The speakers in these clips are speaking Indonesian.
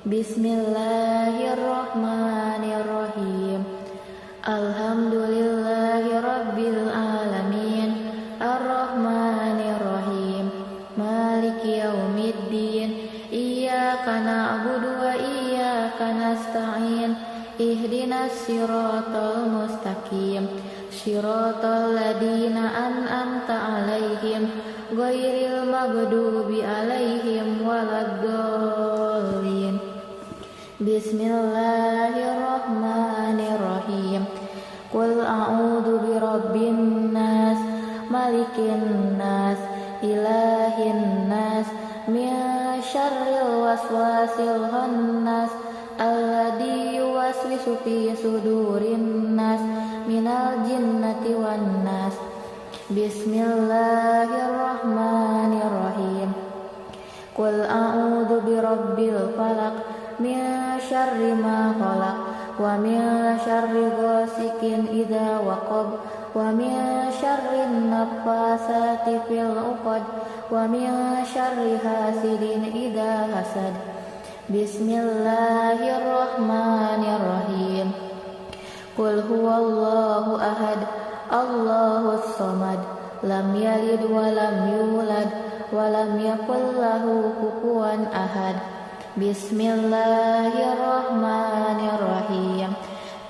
Bismillahirrahmanirrahim. Alhamdulillahi rabbil alamin. Ar-Rahmanir-Rahim. Maliki yaumiddin. Iyyaka na'budu wa iyyaka nasta'in. Ihdinas siratal mustaqim. Siratal ladzina an'amta 'alaihim ghairil maghdubi 'alaihim waladdallin. Bismillahirrahmanirrahim. Qul a'udzu birabbin nas, malikin nas, ilahin nas, min syarril waswasil khannas, alladzi yuwaswisu fi sudurin nas, minal jinnati wan nas. Bismillahirrahmanirrahim. Qul a'udzu birabbil falaq, min syarri ma khalaq, wa min syarri ghasikin idza waqab, wa min syarri naffasati fil 'uqad, wa min syarri hasidin idza hasad. Bismillahirrahmanirrahim. Qul huwallahu ahad, Allahus samad, lam yalid wa lam yulad wa lam yakul lahu kufuwan ahad. Bismillahirrahmanirrahim.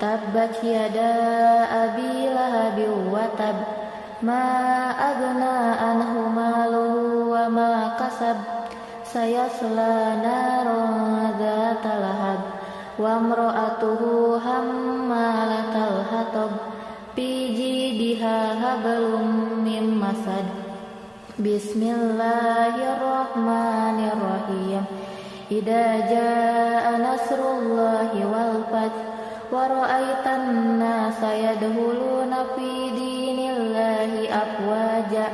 Tabbat yada abi lahabin wa tab, ma aghna anhu maluhu wa ma kasab, sayasla naran dzata lahab, wa imra'atuhu hammalatal hatab, fi jidiha hablum mim masad. Bismillahirrahmanirrahim. Idza jaa nasrullahi wal fath, wa ra'aitan nasa yadkhuluna fi dinillahi afwaja,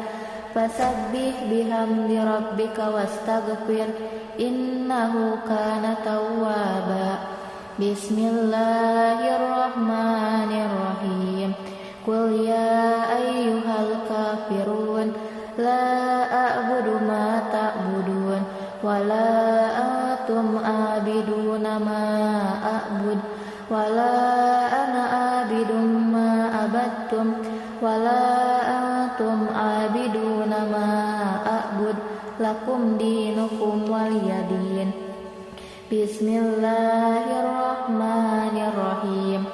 fasabbih bihamdi rabbika wastaghfir, innahu kana tawwaba. Bismillahirrahmanirrahim. Qul ya ayyuhal kafirun, la a'budu ma ta'budun, wa la antum abiduna ma a'bud, wa la ana abidum ma abattum, wa la antum abiduna ma a'bud, lakum dinukum waliyadin. Bismillahirrahmanirrahim.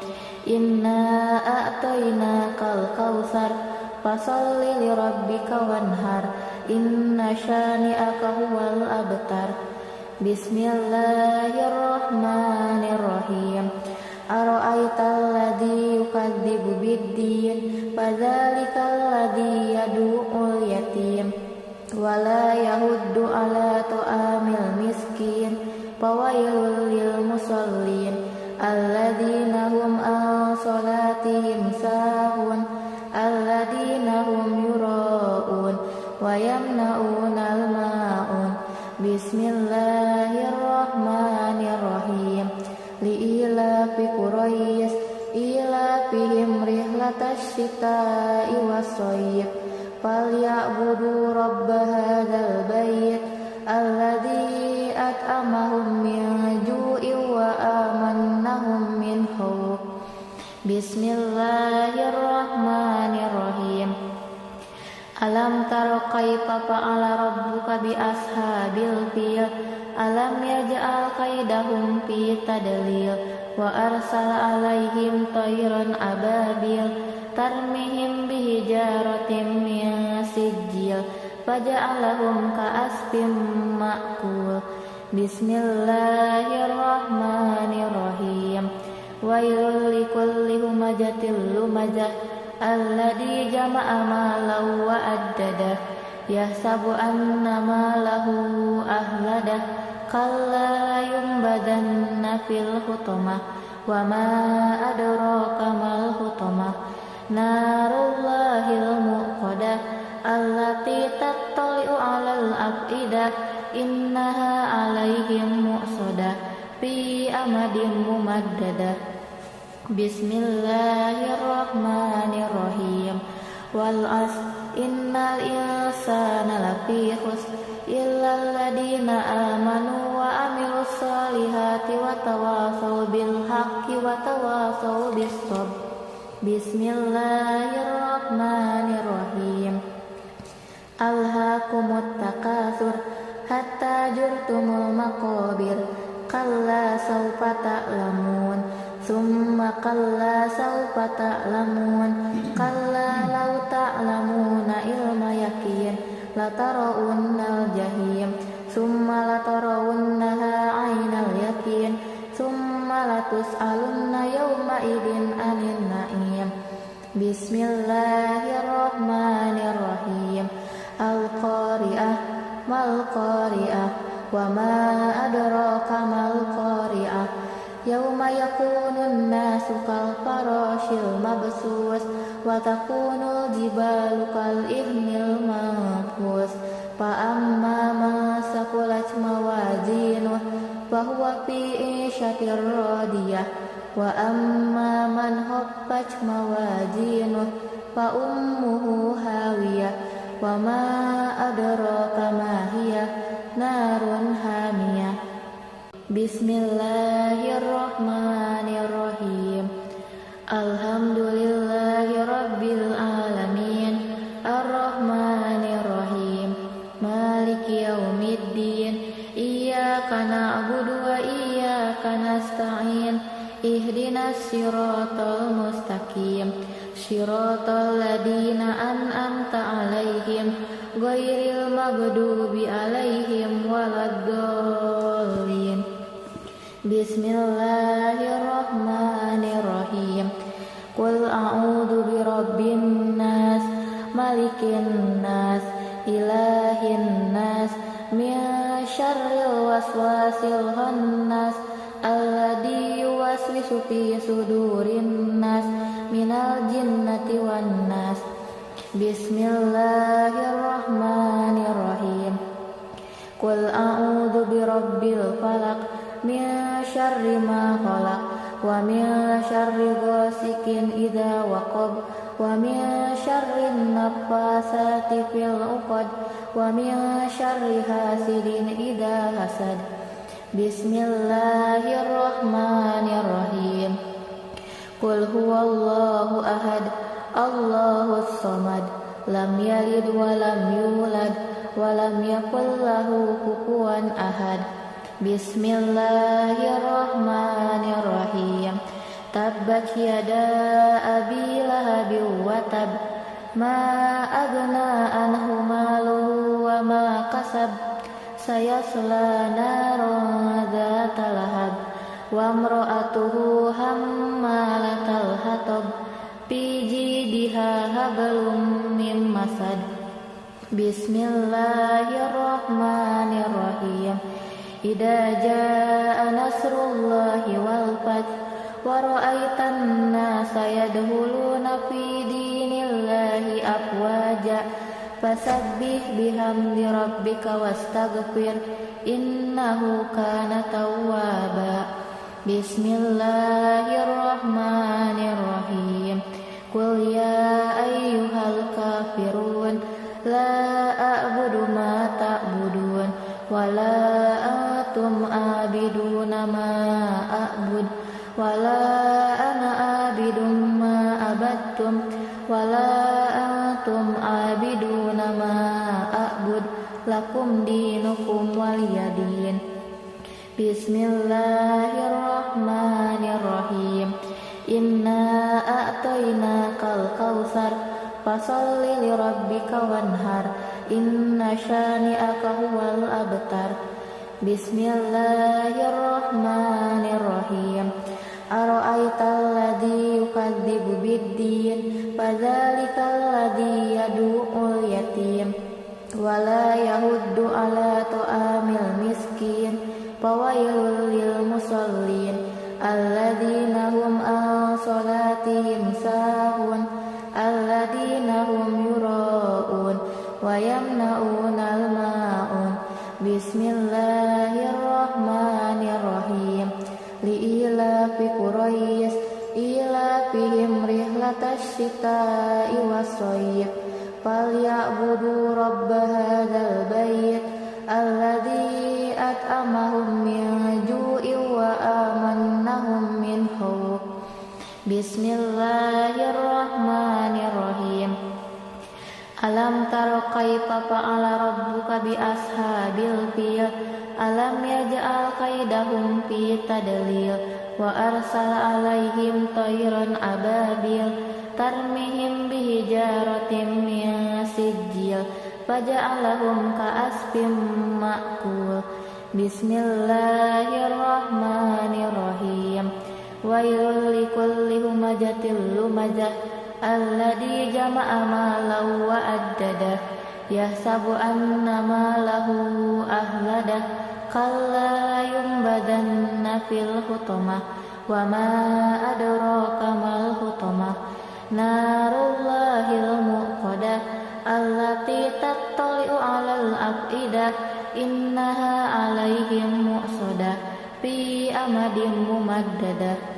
Inna a'tainakal kautsar, fasalli lirabbika wanhar, inna syani'aka huwal abtar. Bismillahirrahmanirrahim. Ara'aital ladzi yukadzibu biddin, fadzalikal ladzi yad'ul yatim, wa la yahuddu ala ta'amil miskin, fawailul lil musallin, alladzina hum an salatihim sahun, alladzina hum yura'un, wa yamna'unal ma'un. Bismillahirrahmanirrahim. Li'ilafi Quraisy, ilafihim rihlatash shita'i was-shayb, falya'budu rabb hadzal bait, alladzi at'amahum min ju'in wa amannahum min khawf. Bismillahirrahmanirrahim. Alam tara kaifa fa'ala rabbuka bi ashabil fil, alam yaj'al kaidahum fi tadlil, wa arsala alaihim tayran ababil, tarmihim bihijaratin min sijil, faja'alahum ka'asfin ma'kul. Bismillahirrahmanirrahim. Wailul likulli humazatil lumazah, alladzi jama'a malan wa addadah, yahsabu anna malahu ahladah, kalla yumbadanna fil hutamah, wa ma adraka mal hutamah, narullahil muqadah, allati tattali'u 'alal afidah, innaha 'alaihim mu'sadah, fi amadin mumaddadah. Bismillahirrahmanirrahim. Wal 'asr, innal insana lafi khusr, illal ladina amanu wa amilus solihati wa tawasaw bil haqqi wa tawasaw bis sabr. Bismillahirrahmanirrahim. Alhaakumut takatsur hatta zurtumul maqabir. Kalla sawfa ta'lamun, summa kalla sawfa ta'lamun, kalla law ta'lamuna ilma yaqin, latarawunnal jahim, summa latarawunnaha 'ainal yaqin, summa latus'alunna yawma idin 'anil na'im. Bismillahirrahmanirrahim. Al-qari'ah mal qari'ah wa ma adraka mal qari'ah. Yauma yakunun nasu kal farashil mabsus wa takunul jibalu kal ihnil manfus. Fa amma man saqulat mawazinuh fa huwa fi 'ishatir radiyah wa amma man khaffat mawazinuh fa ummuhu hawiyah wa ma adraka ma hiya narun hamiyah. Bismillahirrahmanirrahim. Alhamdulillahi rabbil alamin, arrahmanirrahim, maliki yaumiddin, iyyaka na'budu wa iyyaka nasta'in, ihdinas siratal mustaqim, siratal ladzina an'amta 'alaihim ghairil maghdubi 'alaihim waladdallin. Bismillahirrahmanirrahim. Qul a'udzu birabbin nas, malikin nas, ilahin nas, min syarril waswasil khannas, alladzi yuwaswisu fi sudurin nas, minal jinnati wan nas. Bismillahirrahmanirrahim. Qul a'udzu birabbil falaq, min syarri ma khalaq, wa min syarri ghasikin idza waqab, wa min syarri naffasati fil 'uqad, wa min syarri hasidin idza hasad. Bismillahirrahmanirrahim. Qul huwallahu ahad, Allahus samad, lam yalid wa lam yulad wa lam yakul lahu kufuwan ahad. Bismillahirrahmanirrahim. Tabbat yada abi lahabin wa tab, ma aghna anhu maluhu wa ma kasab, sayasla naran dzata lahab, wa imra'atuhu hammalatal hatab, fi jidiha hablum mim masad. Bismillahirrahmanirrahim. Idza jaa nasrullahi wal fath wa ra'aitan nasa yadkhuluna fi dinillahi afwaja fasabbih bihamdi rabbika wastaghfir innahu kana tawwaba. Bismillahirrahmanirrahim. Qul ya ayyuhal kafirun, la a'budu ma ta'budun, wa la antum abiduna ma a'bud, wa la ana abidun ma abattum, wa la antum abiduna ma a'bud, lakum dinukum waliyadin. Bismillahirrahmanirrahim. Inna a'tainakal kautsar, fasalli lirabbika wanhar, inna syani'aka huwal abtar. Bismillahirrahmanirrahim. Ara'aital ladzi yukadzibu biddin, fadzalikal ladzi yad'ul yatim wa la yahuddu ala ta'amil miskin, fawailul lil musallin, alladzina hum an salatihim sahun, alladzina hum yura'un wa yamna'unal ma'un. Bismillahirrahmanirrahim. Li'ilafi Quraisy ilafihim rihlatash shita'i was-shayf, falyabudu rabb hadzal bait Bismillahirrahmanirrahim. Alam taro kaifa fa'ala rabbuka bi ashabil fil. Alam yaj'al kaidahum fi tadlil. Wa arsala alaihim tayran ababil tarmihim bihijaratin min sijil faja'alahum ka'asfin ma'kul. Bismillahirrahmanirrahim. Wailul likulli humazatil lumazah alladzi jama'a malan wa addadah yahsabu anna malahu ahladah kalla yumbadanna fil hutamah wa ma adraka mal hutamah narullahil muqadah allati tattali'u 'alal afidah innaha 'alaihim mu'sadah fi amadin mumaddadah.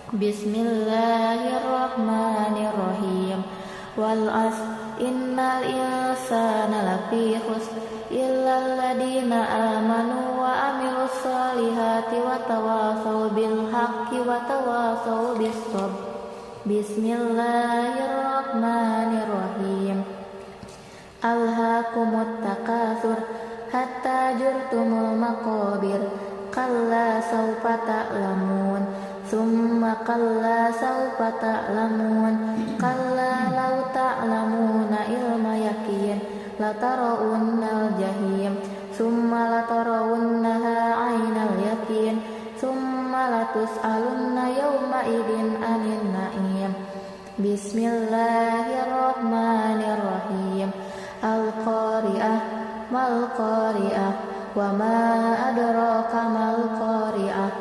Bismillahirrahmanirrahim. Wal 'asr innal insana lafi khusr illal ladzina amanu wa amilus solihati wa tawasaw bil haqqi wa tawasaw bis sabr. Bismillahirrahmanirrahim. Alhaakumut takatsur hatta zurtumul maqabir kalla sawfa ta'lamun summa kalla sawfa ta'lamun kalla law ta'lamuna ilma yaqin latarawunnal jahim summa latarawunnaha 'ainal yaqin summa latus'alunna yawma idzin 'anil na'im. Bismillahirrahmanirrahim. Al-qari'ah mal qari'ah wa ma adraka mal qari'ah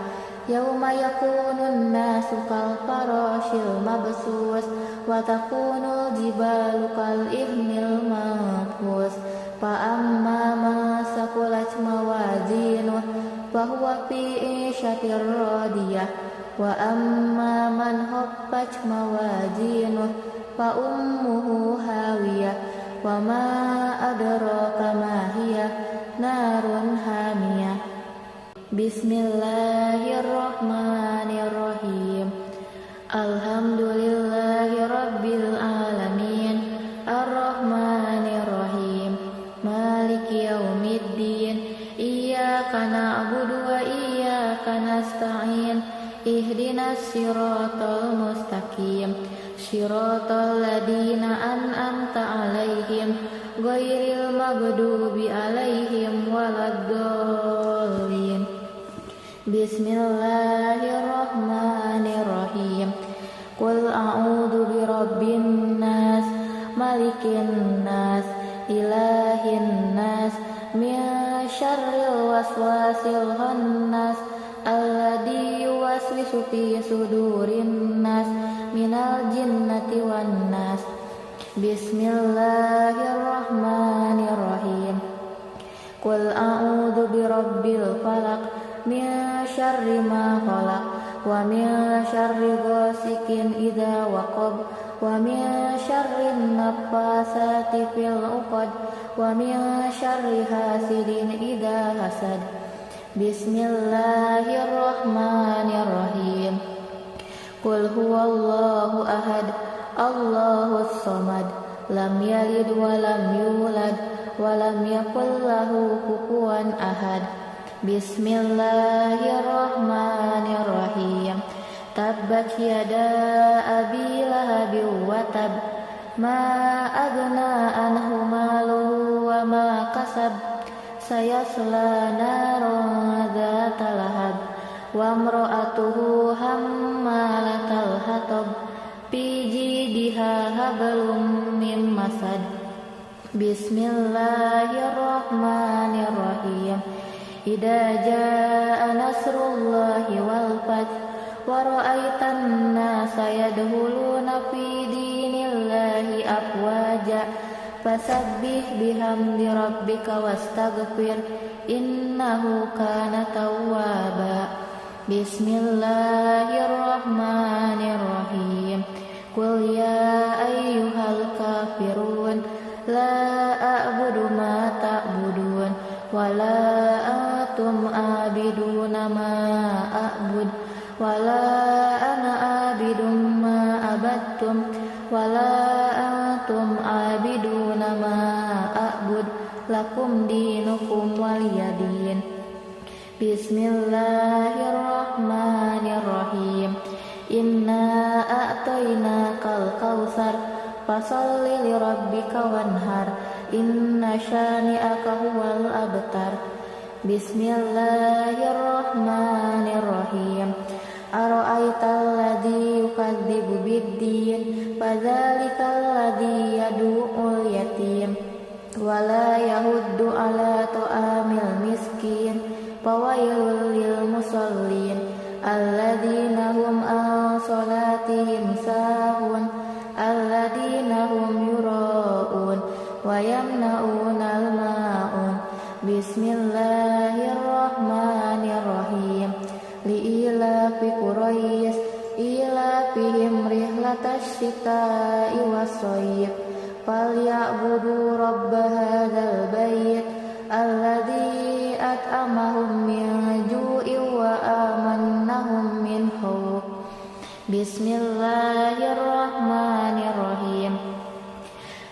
yauma yakunun nasu kal farashil mabsus wa takunul jibalu kal ihnil manfus fa amma man saqulat mawazinuh fa huwa fi 'ishatir radiyah wa amma man khaffat mawazinuh fa ummuhu hawiyah wa ma adraka ma hiya narun hamiyah. Bismillahirrahmanirrahim. Alhamdulillahi rabbil alamin arrahmanirrahim maliki yaumiddin iyyaka na'budu wa iyyaka nasta'in ihdinas siratal mustaqim siratal ladzina an'amta 'alaihim ghairil maghdubi 'alaihim waladdallin. Bismillahirrahmanirrahim. Qul a'udzu birabbin nas malikin nas ilahin nas min syarril waswasil khannas alladzi yuwaswisu fi sudurin nas minal jinnati wan nas. Bismillahirrahmanirrahim. Qul a'udzu birabbil falaq min syarri ma khalaq wa min syarri ghasikin idza waqab wa min syarri naffasati fil 'uqad wa min syarri hasidin idza hasad. Bismillahirrahmanirrahim. Qul huwallahu ahad Allahus samad lam yalid wa lam yulad wa lam yakul lahu kufuwan ahad. Bismillahirrahmanirrahim. Tabbat yada abi lahabin wa tab ma aghna anhu maluhu wa ma kasab sayasla naran dzata lahab wa imra'atuhu hammalatal hatab fi jidiha hablum min masad. Bismillahirrahmanirrahim. Idza jaa nasrullahi wal fath wa ra'aitan nasa yadkhuluna fi dinillahi afwaja fasabbih bihamdi rabbika wastaghfir innahu kana tawwaba. Bismillahirrahmanirrahim. Qul ya ayyuhal kafirun la a'budu ma ta'budun wa la antum abiduna ma a'bud wa la ana abidun wala antum abiduna ma a'bud lakum dinukum waliyadin. Bismillahirrahmanirrahim. Inna a'tainakal kautsar fasholli lirabbika wanhar inna syani'aka huwal abtar. Bismillahirrahmanirrahim. Ara'aital ladzi yukadzibu biddin fadzalikal ladzi yad'ul yatim wala yahuddu ala ta'amil miskin fawailul lil musallin alladzina hum an salatihim sahun alladzina hum yura'un wa yamna'unal ma'un. Bismillahirrahmanirrahim. Li'ilafi Quraisy ilafihim rihlatash shita'i was-shayb falyabudu rabb hadzal bait alladzi at'amahum min ju'in wa amannahum min khauf. Bismillahirrahmanirrahim.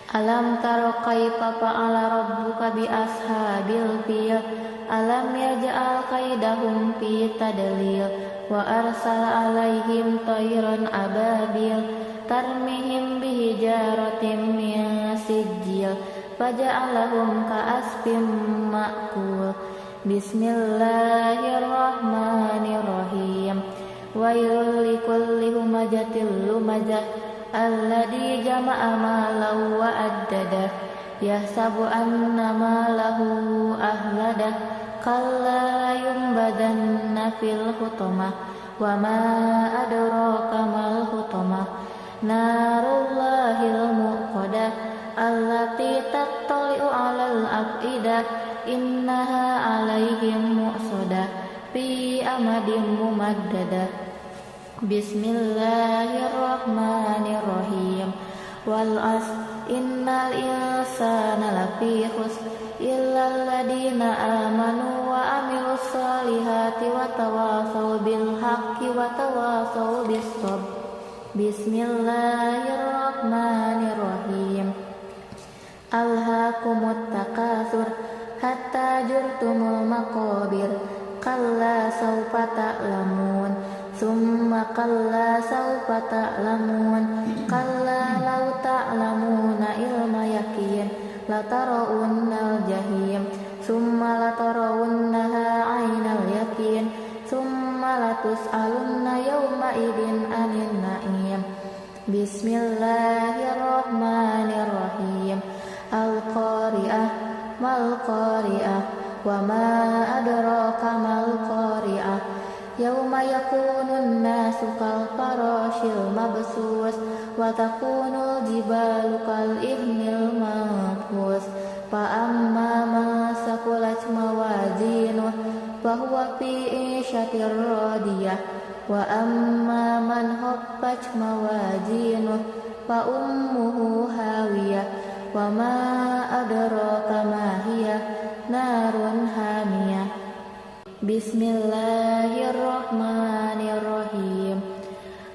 Alam taro kaifa fa'ala rabbuka bi ashabil fil alam yaj'al kaidahum fi tadlil wa arsala alaihim tayran ababil tarmihim bihijaratin min sijil faja'alahum ka'asfin ma'kul. Bismillahirrahmanirrahim. Wailul likulli humazatil lumazah alladzi jama'a malan wa addadah yahsabu anna malahu ahladah kalla yumbadanna fil hutamah wa ma adraka mal hutamah narullahil muqadah allati tattali'u 'alal afidah innaha 'alaihim mu'sadah fi amadin mumaddadah. Bismillahirrahmanirrahim. Wal 'asr innal insana lafi khusr illal ladina amanu wa amilus solihati wa tawasaw bil haqqi wa tawasaw bis sabr. Bismillahirrahmanirrahim. Alhaakumut takatsur hatta zurtumul maqabir kalla sawfa ta'lamun summa kalla sawfa ta'lamun kalla law ta'lamuna ilma yakin latarawunnal jahim summa latarawunnaha 'ainal yakin summa latus'alunna yawma idin 'anil na'im. Bismillahirrahmanirrahim. Al-qari'ah mal qari'ah wa ma adraka mal qari'ah yauma yakunun nasu kal farashil mabsus wa takunul jibalu kal ihnil manfus fa amma man saqulat mawazinuh fa huwa fi 'ishatir radiyah wa amma man khaffat mawazinuh fa ummuhu hawiyah wa ma adraka ma hiya narun hamiyah. Bismillahirrahmanirrahim.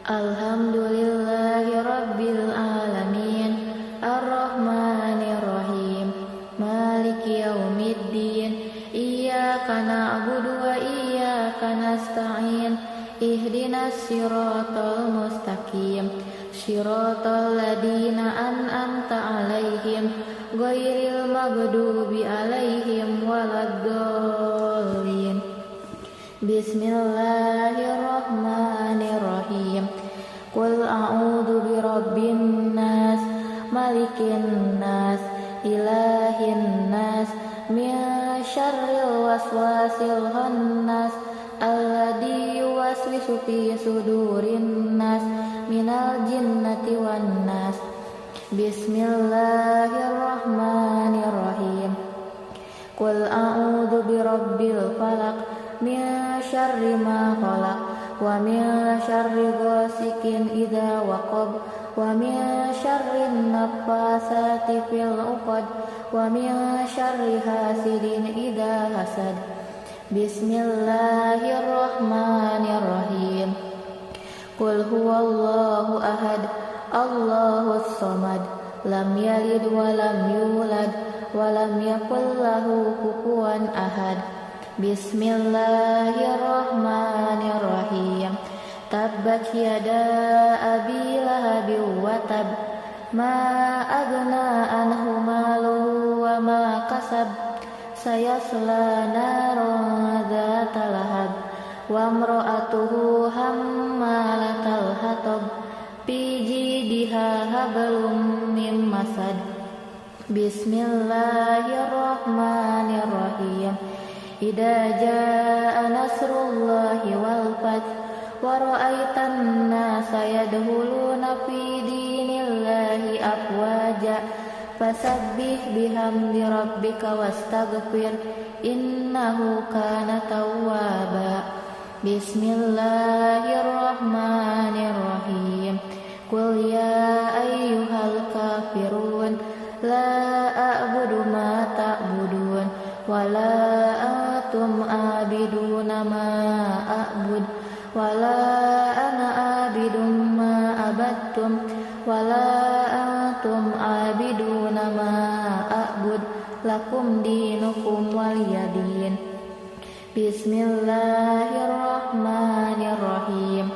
Alhamdulillahi rabbil alamin arrahmanirrahim maliki yaumiddin iyyaka na'budu wa iyyaka nasta'in ihdinas siratal mustaqim siratal ladzina an'amta 'alaihim ghairil maghdubi 'alaihim waladdallin. Bismillahirrahmanirrahim. Qul a'udzu birabbin nas malikin nas ilahin nas min syarril waswasil khannas alladzi yuwaswisu fi sudurin nas minal jinnati wan nas. Bismillahirrahmanirrahim. Qul a'udzu birabbil falaq min syarri ma khalaq wa min syarri ghasikin idza waqab wa min syarri naffasati fil 'uqad wa min syarri hasidin idza hasad. Bismillahirrahmanirrahim. Qul huwallahu ahad Allahus samad, lam yalid wa lam yulad wa lam yakul lahu kufuwan ahad. Bismillahirrahmanirrahim. Tabbat yada abi lahabin wa tab, ma agna anhu maluhu wa ma kasab, sayasla naran dzata lahab, wa imra'atuhu hammalatal hatab, fi jidiha hablum mim masad. Bismillahirrahmanirrahim. Idza jaa nasrullahi wal fath, wa ra'aitan nasa yadkhuluna fi dinillahi afwaja, fasabbih bihamdi rabbika wastaghfir, innahu kana tawwaba. Bismillahirrahmanirrahim. Qul ya ayyuhal kafirun, la a'budu ma ta'budun, wa la antum abiduna ma a'bud, wa la ana abidum ma abattum, wa la antum abiduna ma a'bud, lakum dinukum waliyadin. Bismillahirrahmanirrahim.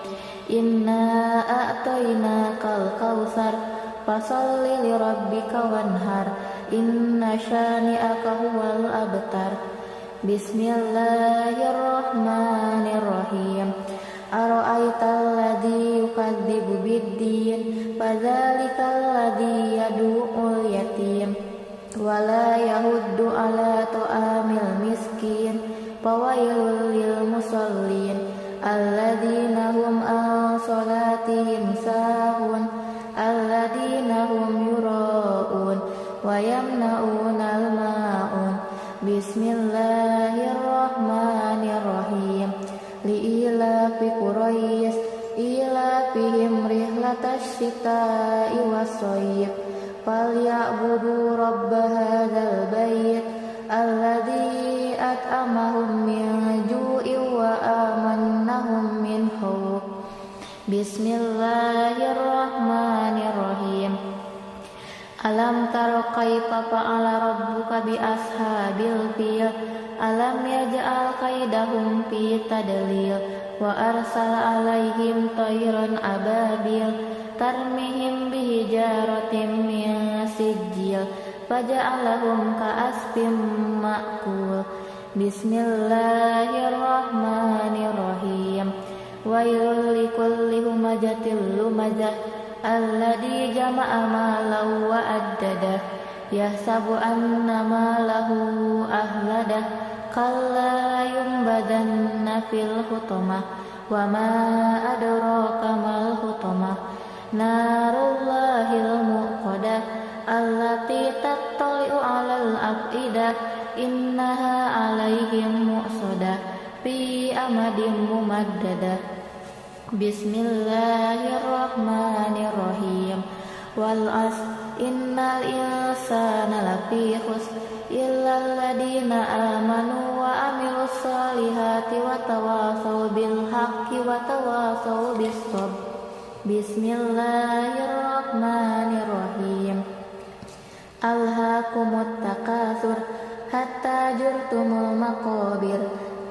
Inna a'tainakal kautsar, fasalli lirabbika wanhar, inna syani'aka huwal abtar. Bismillahirrahmanirrahim. Ara'aital ladzi yukadzibu biddin, fadzalikal ladzi yad'ul yatim, wa la yahuddu ala ta'amil miskin, fawailul lil musallin, alladzina hum an salatihim sahun, alladzina hum yura'un wa yamna'unal ma'un. Bismillahirrahmanirrahim. Li'ilafi Quraisy ilafihim rihlatash shita'i was-shayb, falyabudu rabb hadzal bait alladzi at'amahum min ju'in wa amannahum min khauf. Bismillahirrahmanirrahim. Alam tara kaifa fa'ala rabbuka bi ashabil fil, alam yaj'al kaidahum fi tadlil, wa arsala alaihim tayran ababil, tarmihim bihijaratin min sijil, faja'alahum ka'asfin ma'kul. Bismillahirrahmanirrahim. Wailul likulli humazatil lumazah, alladzi jama'a malan wa addadah, yahsabu anna malahu ahladah, kalla layumbadanna fil hutamah, wa ma adraka mal hutamah, narullahil muqadah, allati tattali'u 'alal afidah, innaha 'alaihim mu'sadah, fi amadin mumaddadah. Bismillahirrahmanirrahim. Wal 'asr, innal insana lafi khusr, illal ladzina amanu wa amilus solihati wa tawasaw bil haqqi wa tawasaw bis sabr. Bismillahirrahmanirrahim. Alhaakumut takatsur, hatta zurtumul maqabir,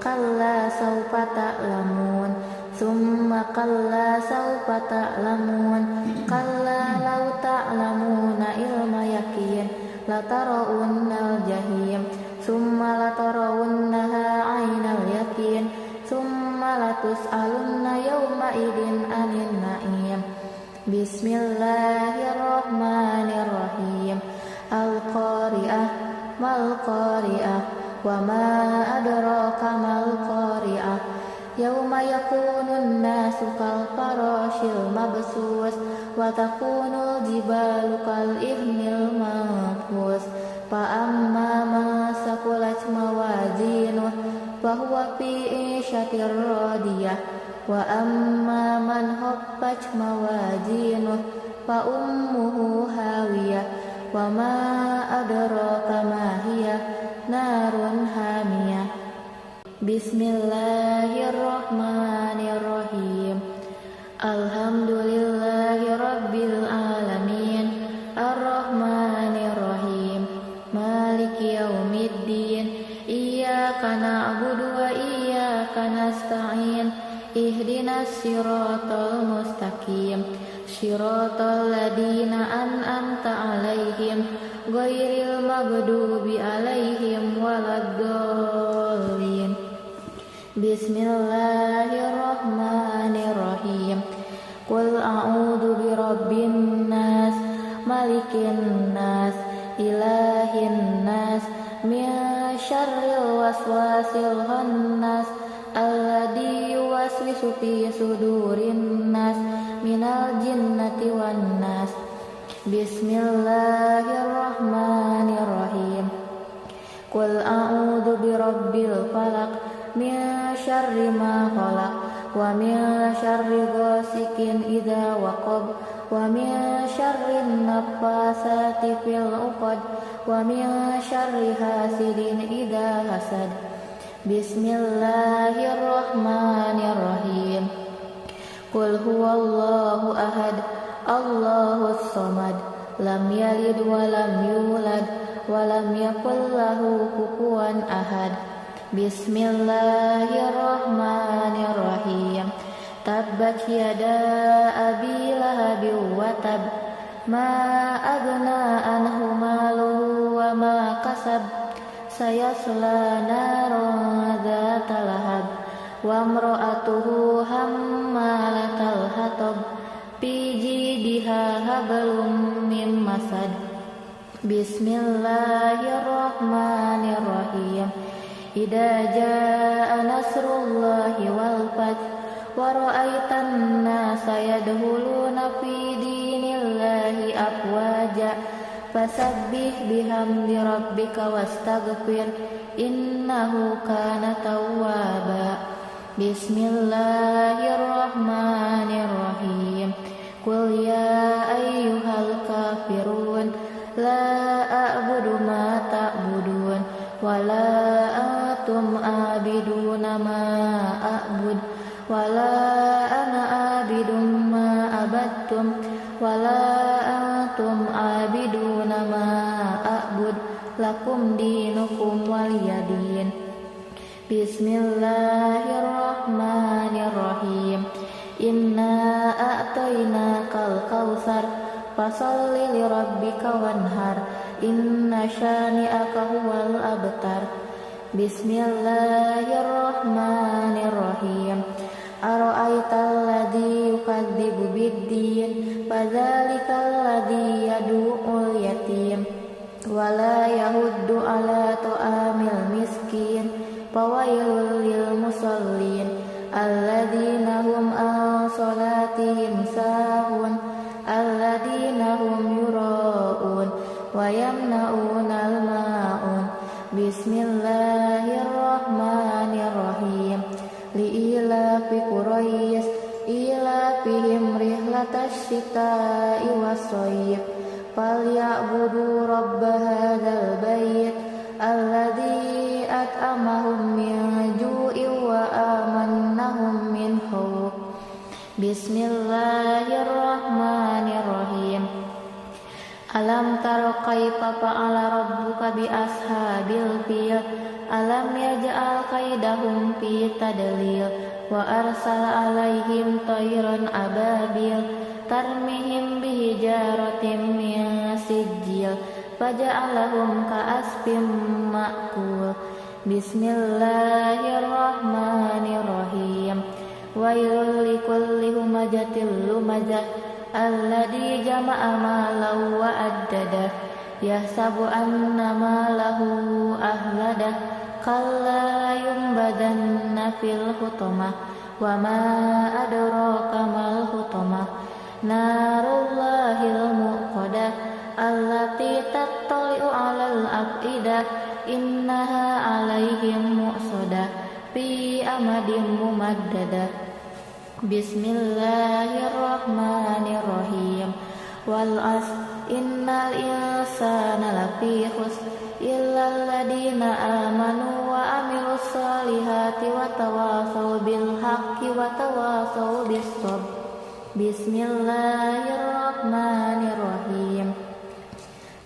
kalla sawfa ta'lamun, summa kalla sawfa ta'lamun, kalla law ta'lamuna ilma yaqin, latarawunnal jahim, summa latarawunnaha 'ainal yaqin, summa latus'alunna yawma idin 'anil na'im. Bismillahirrahmanirrahim. Al-qari'ah, mal qari'ah, wa ma adraka mal qari'ah. Yauma yakunun nasu kal farashil mabsus, wa takunul jibalu kal ihnil manfus. Fa amma man saqulat mawazinuh, fa huwa fi 'ishatir radiyah, wa amma man khaffat mawazinuh, fa ummuhu hawiyah, wa ma adraka ma hiya, narun hamiyah. Bismillahirrahmanirrahim. Alhamdulillahi rabbil alamin. ihdinas siratal mustaqim siratal ladzina an'amta 'alaihim ghairil maghdubi 'alaihim waladdallin. Bismillahirrahmanirrahim. Qul a'udzu birabbin nas malikin nas ilahin nas min syarril waswasil khannas alladzi yuwaswisu fi sudurin nas minal jinnati wan nas. Bismillahirrahmanirrahim. Qul a'udzu birabbil falaq min syarri ma khalaq wa min syarri ghasikin idza waqab wa min syarri naffasati fil 'uqad wa min syarri hasidin idza hasad. Bismillahirrahmanirrahim. Qul huwallahu ahad Allahus samad lam yalid wa lam yulad wa lam yakul lahu kufuwan ahad. Bismillahirrahmanirrahim. Tabbat yada abi lahabin wa tab ma aghna anhu maluhu wa ma kasab sayasla naran dzata lahab wa imra'atuhu hammalatal hatab fi jidiha hablum min masad. Bismillahirrahmanirrahim. Idza jaa nasrullahi wal fath wa ra'aitan nasa yadkhuluna fi dinillahi afwaja fasabbih bihamdi rabbika wastaghfir innahu kana tawwaba. Bismillahirrahmanirrahim. Qul ya ayyuhal kafirun la a'budu ma ta'budun wa la antum abiduna ma a'bud wa la ana abidum ma abattum wa la antum abiduna ma a'bud lakum dinukum waliyadin. Bismillahirrahmanirrahim. Inna a'tainakal kautsar fasalli lirabbika wanhar inna syani'aka huwal abtar. Bismillahirrahmanirrahim. Ara'aital ladzi yukadzibu biddin fadzalikal ladzi yad'ul yatim wa la yahuddu ala ta'amil miskin fawailul lil musallin alladzina hum an salatihim sahun alladzina hum yura'un wa yamna'unal ma'un. Bismillahirrahmanirrahim. Li'ilafi Quraisy ilafihim rihlatash shita'i was-shayb falyabudu rabb hadzal bait alladzi at'amahum min ju'in wa amannahum min khawf. Bismillahirrahmanirrahim. Alam tara kaifa fa'ala rabbuka bi ashabil fil alam yaj'al kaidahum fi tadlil wa arsala alaihim tayran ababil tarmihim bihijaratin min sijil faja'alahum ka'asfin ma'kul. Bismillahirrahmanirrahim. Wailul likulli humazatil lumazah alladzi jama'a malan wa addadah yahsabu anna malahu ahladah kalla yumbadanna fil hutamah wa ma adraka mal hutamah narullahil muqadah allati tattali'u 'alal afidah innaha 'alaihim mu'sadah fi amadin mumaddadah. Bismillahirrahmanirrahim. Wal 'asr innal insana lafi khusr illal ladzina amanu wa amilus solihati wa tawasaw bil haqqi wa tawasaw bis sabr. Bismillahirrahmanirrahim.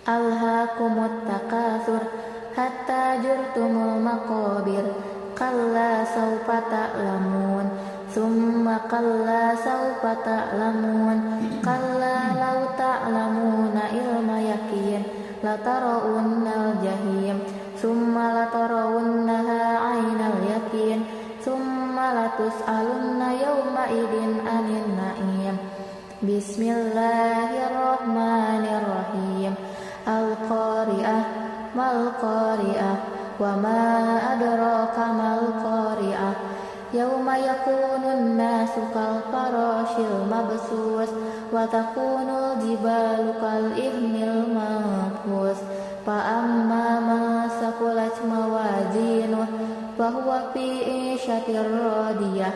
Alhaakumut takasur hatta zurtumul maqabir kalla sawfa ta'lamun Summa kalla sawfa ta'lamun. Kalla law ta'lamuna ilma yakin latarawunnal jahim. Summa latarawunnaha aynal yakin. Summa latus'alunna yawma idin anin na'im. Bismillahirrahmanirrahim. Al-Qari'ah mal-Qari'ah. Wa ma adraka mal-Qari'ah. Yawma yakunun nasu kal farashil mabsus. Wa takunul jibalu kal ihnil manfus. Fa amma man saqulat mawazinuh fahuwa fi 'ishatir radiyah.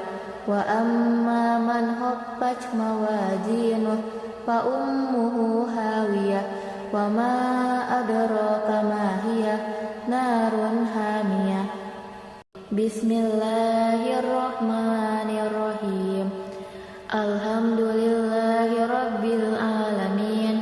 Wa amma man khaffat mawazinuh fa ummuhu hawiyah. Wa ma adraka ma hiya narun hamiyah. Bismillahirrahmanirrahim. Alhamdulillahi rabbil alamin.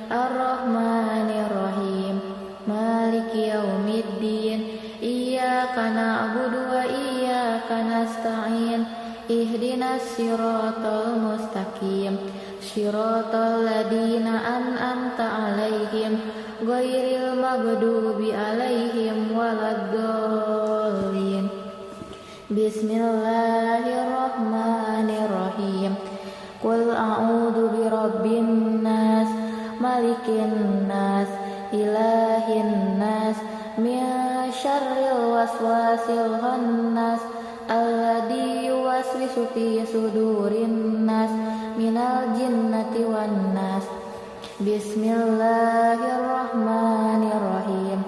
Ar-Rahmanirrahim. Maliki yaumiddin. Iyyaka na'budu wa iyyaka nasta'in. Ihdinas siratal mustaqim. Siratal ladzina an'amta 'alaihim ghairil maghdubi 'alaihim waladdallin. Bismillahirrahmanirrahim. Qul a'udzu birabbin nas, malikin nas, ilahin nas, min syarril waswasil khannas, alladzi yuwaswisu fi sudurin nas, minal jinnati wan nas. Bismillahirrahmanirrahim.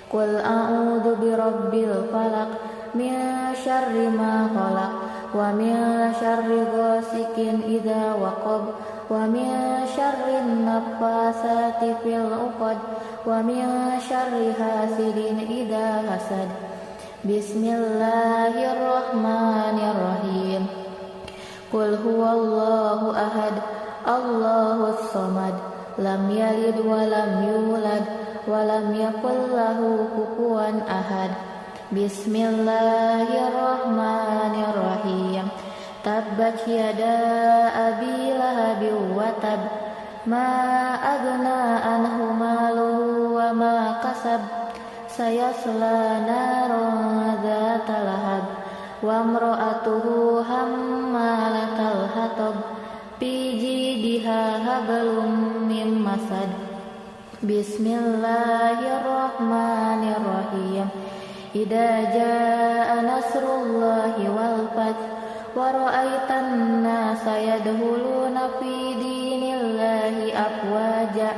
Qul a'udzu birabbil falaq, min syarri ma khalaq, wa min syarri ghasikin idza waqab, wa min syarri naffasati fil 'uqad, wa min syarri hasidin idza hasad. Bismillahirrahmanirrahim. Qul huwallahu ahad, Allahus samad, lam yalid wa lam yulad wa lam yakul lahu kufuwan ahad. Bismillahirrahmanirrahim. Tabbat yada abi lahabin wa tab, ma aghna anhu maluhu wa ma kasab, sayasla naran dzata lahab, wa imra'atuhu hammalatal hatab, fi jidiha hablum mim masad. Bismillahirrahmanirrahim. Idza jaa nasrullahi wal fath, wa ra'aitan nasa yadkhuluna fi dinillahi afwaja,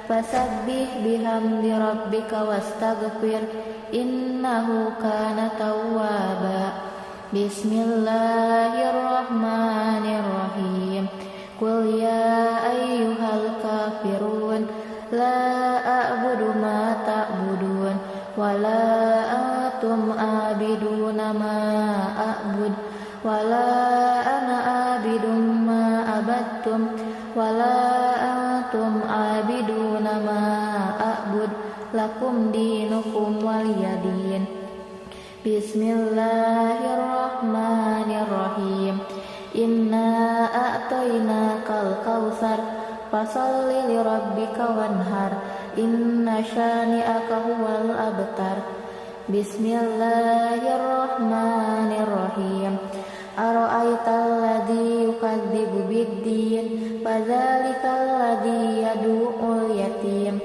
fasabbih bihamdi rabbika wastaghfir, innahu kana tawwaba. Bismillahirrahmanirrahim. Qul ya ayyuhal kafirun, la a'budu ma ta'budun, wa la antum abiduna ma a'bud, wa la ana abidum ma abattum, wa la antum abiduna ma a'bud, lakum dinukum waliyadin. Bismillahirrahmanirrahim. Inna a'tainakal kautsar, fasalli lirabbika wanhar, inna syani'aka huwal abtar. Bismillahirrahmanirrahim. Ara'aital ladzi yukadzibu biddin, fadzalikal ladzi yad'ul yatim,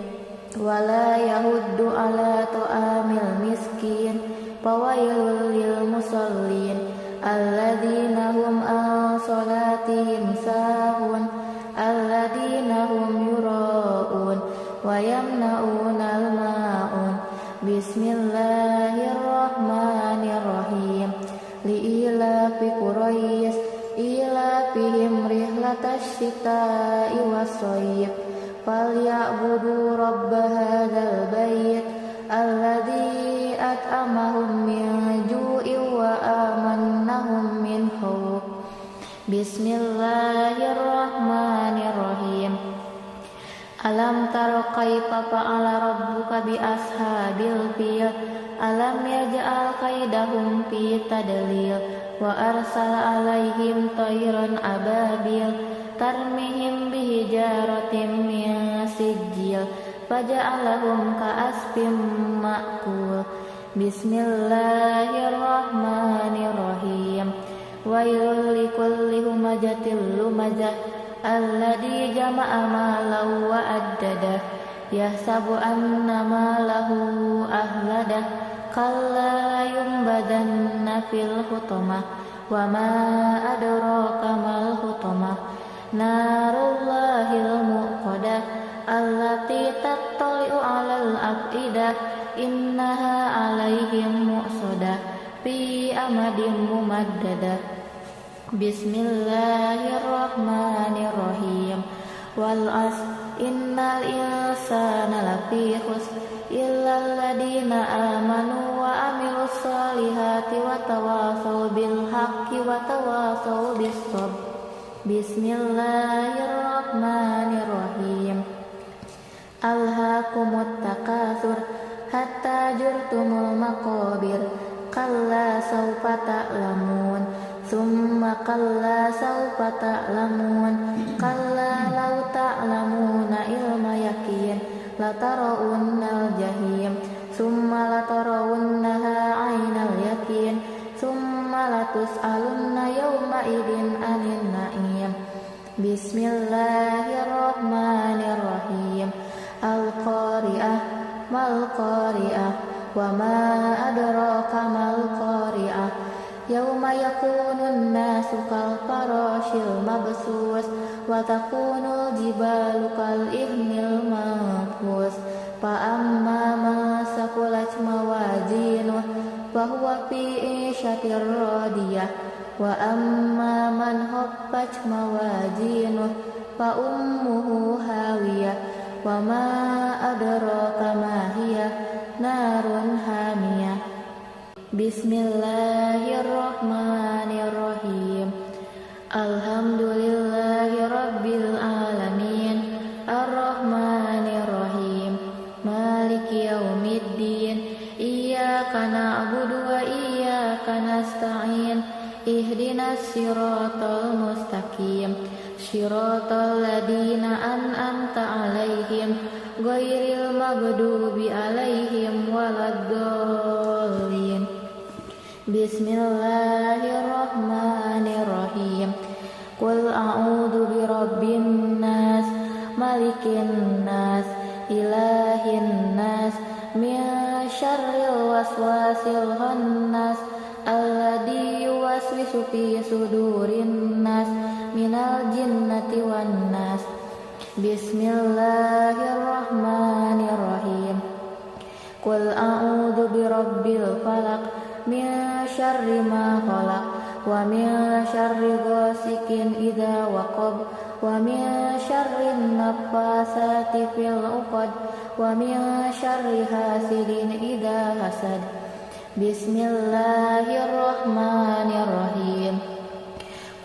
wa la yahuddu ala ta'amil miskin, fawailul lil musallin, alladzina hum an salatihim sahun, alladzina hum yura'un wa yamna'unal ma'un. Bismillahirrahmanirrahim. Li'ilafi Quraisy ilafihim rihlatash shita'i was-shayb, falya'budu rabb hadzal bait alladzi at'amahum min ju'in wa amannahum min khauf. Bismillahirrahmanirrahim. Alam tara kaifa fa'ala rabbuka bi ashabil fil, alam yaj'al kaidahum fi tadlil, وأرسل عليهم طيرا أبابيل ترميهم بحجارة من سجيل فجعلهم كعصف مأكول بسم الله الرحمن الرحيم ويل لكل همزة لمزة الذي جمع مالا وعدده يحسب أن ماله أخلده كلا لينبذن في الحطمة وما أدراك ما الحطمة نار الله الموقدة التي تطلع على الأفئدة إنها عليهم مؤصدة في أمد ممددة بسم الله الرحمن الرحيم والعصر إن الإنسان لفي خسر إلا الذين آمنوا وعملوا الصالحات وتواصوا بالحق وتواصوا بالصبر بسم الله الرحمن الرحيم ألهاكم التكاثر حتى زرتم المقابر كلا سوف تعلمون ثم كلا سوف تعلمون كلا لو تعلمون علم يقين لترون الجحيم ثم لترونها عين اليقين ثم لتسألن يومئذ عن النعيم بسم الله الرحمن الرحيم القارئة ما القارئة وما أدراك ما القارئة يوم يكون الناس كالفراش المبثوث وتكون الجبال كالعهن المنفوش فأما من ثقلت موازينه فهو في عيشة راضية وأما من خفت موازينه فأمه هاوية وما أدراك ما هي نار حامية بسم الله الرحمن الرحيم الحمد لله رب العالمين الرحمن الرحيم مالك يوم الدين إياك نعبد وإياك نستعين اهدنا الصراط المستقيم صراط الذين أنعمت عليهم غير المغضوب عليهم ولا الضالين بسم الله الرحمن الرحيم قل أعوذ برب الناس ملك الناس إله الناس من شر الوسواس الخناس الذي يوسوس في صدور الناس من الجنة والناس بسم الله الرحمن الرحيم قل أعوذ برب الفلق من شر ما خلق ومن شر غاسق إذا وقب ومن شر النفاثات في العقد ومن شر حاسد إذا حسد بسم الله الرحمن الرحيم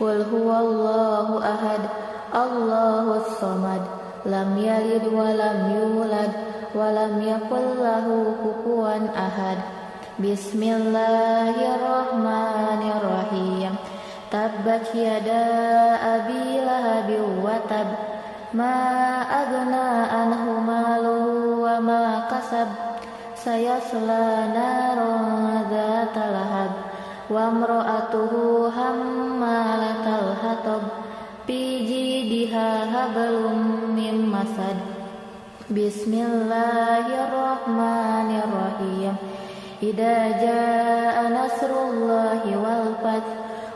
قل هو الله أحد الله الصمد لم يلد ولم يولد ولم يكن له كفوا أحد بسم الله الرحمن الرحيم تبت يدا أبي لهب وتب ما أغنى عنه ماله وما كسب سيصلى نارا ذات لهب وامرأته حمالة الحطب في جيدها حبل من مسد بسم الله الرحمن الرحيم إذا جاء نصر الله والفتح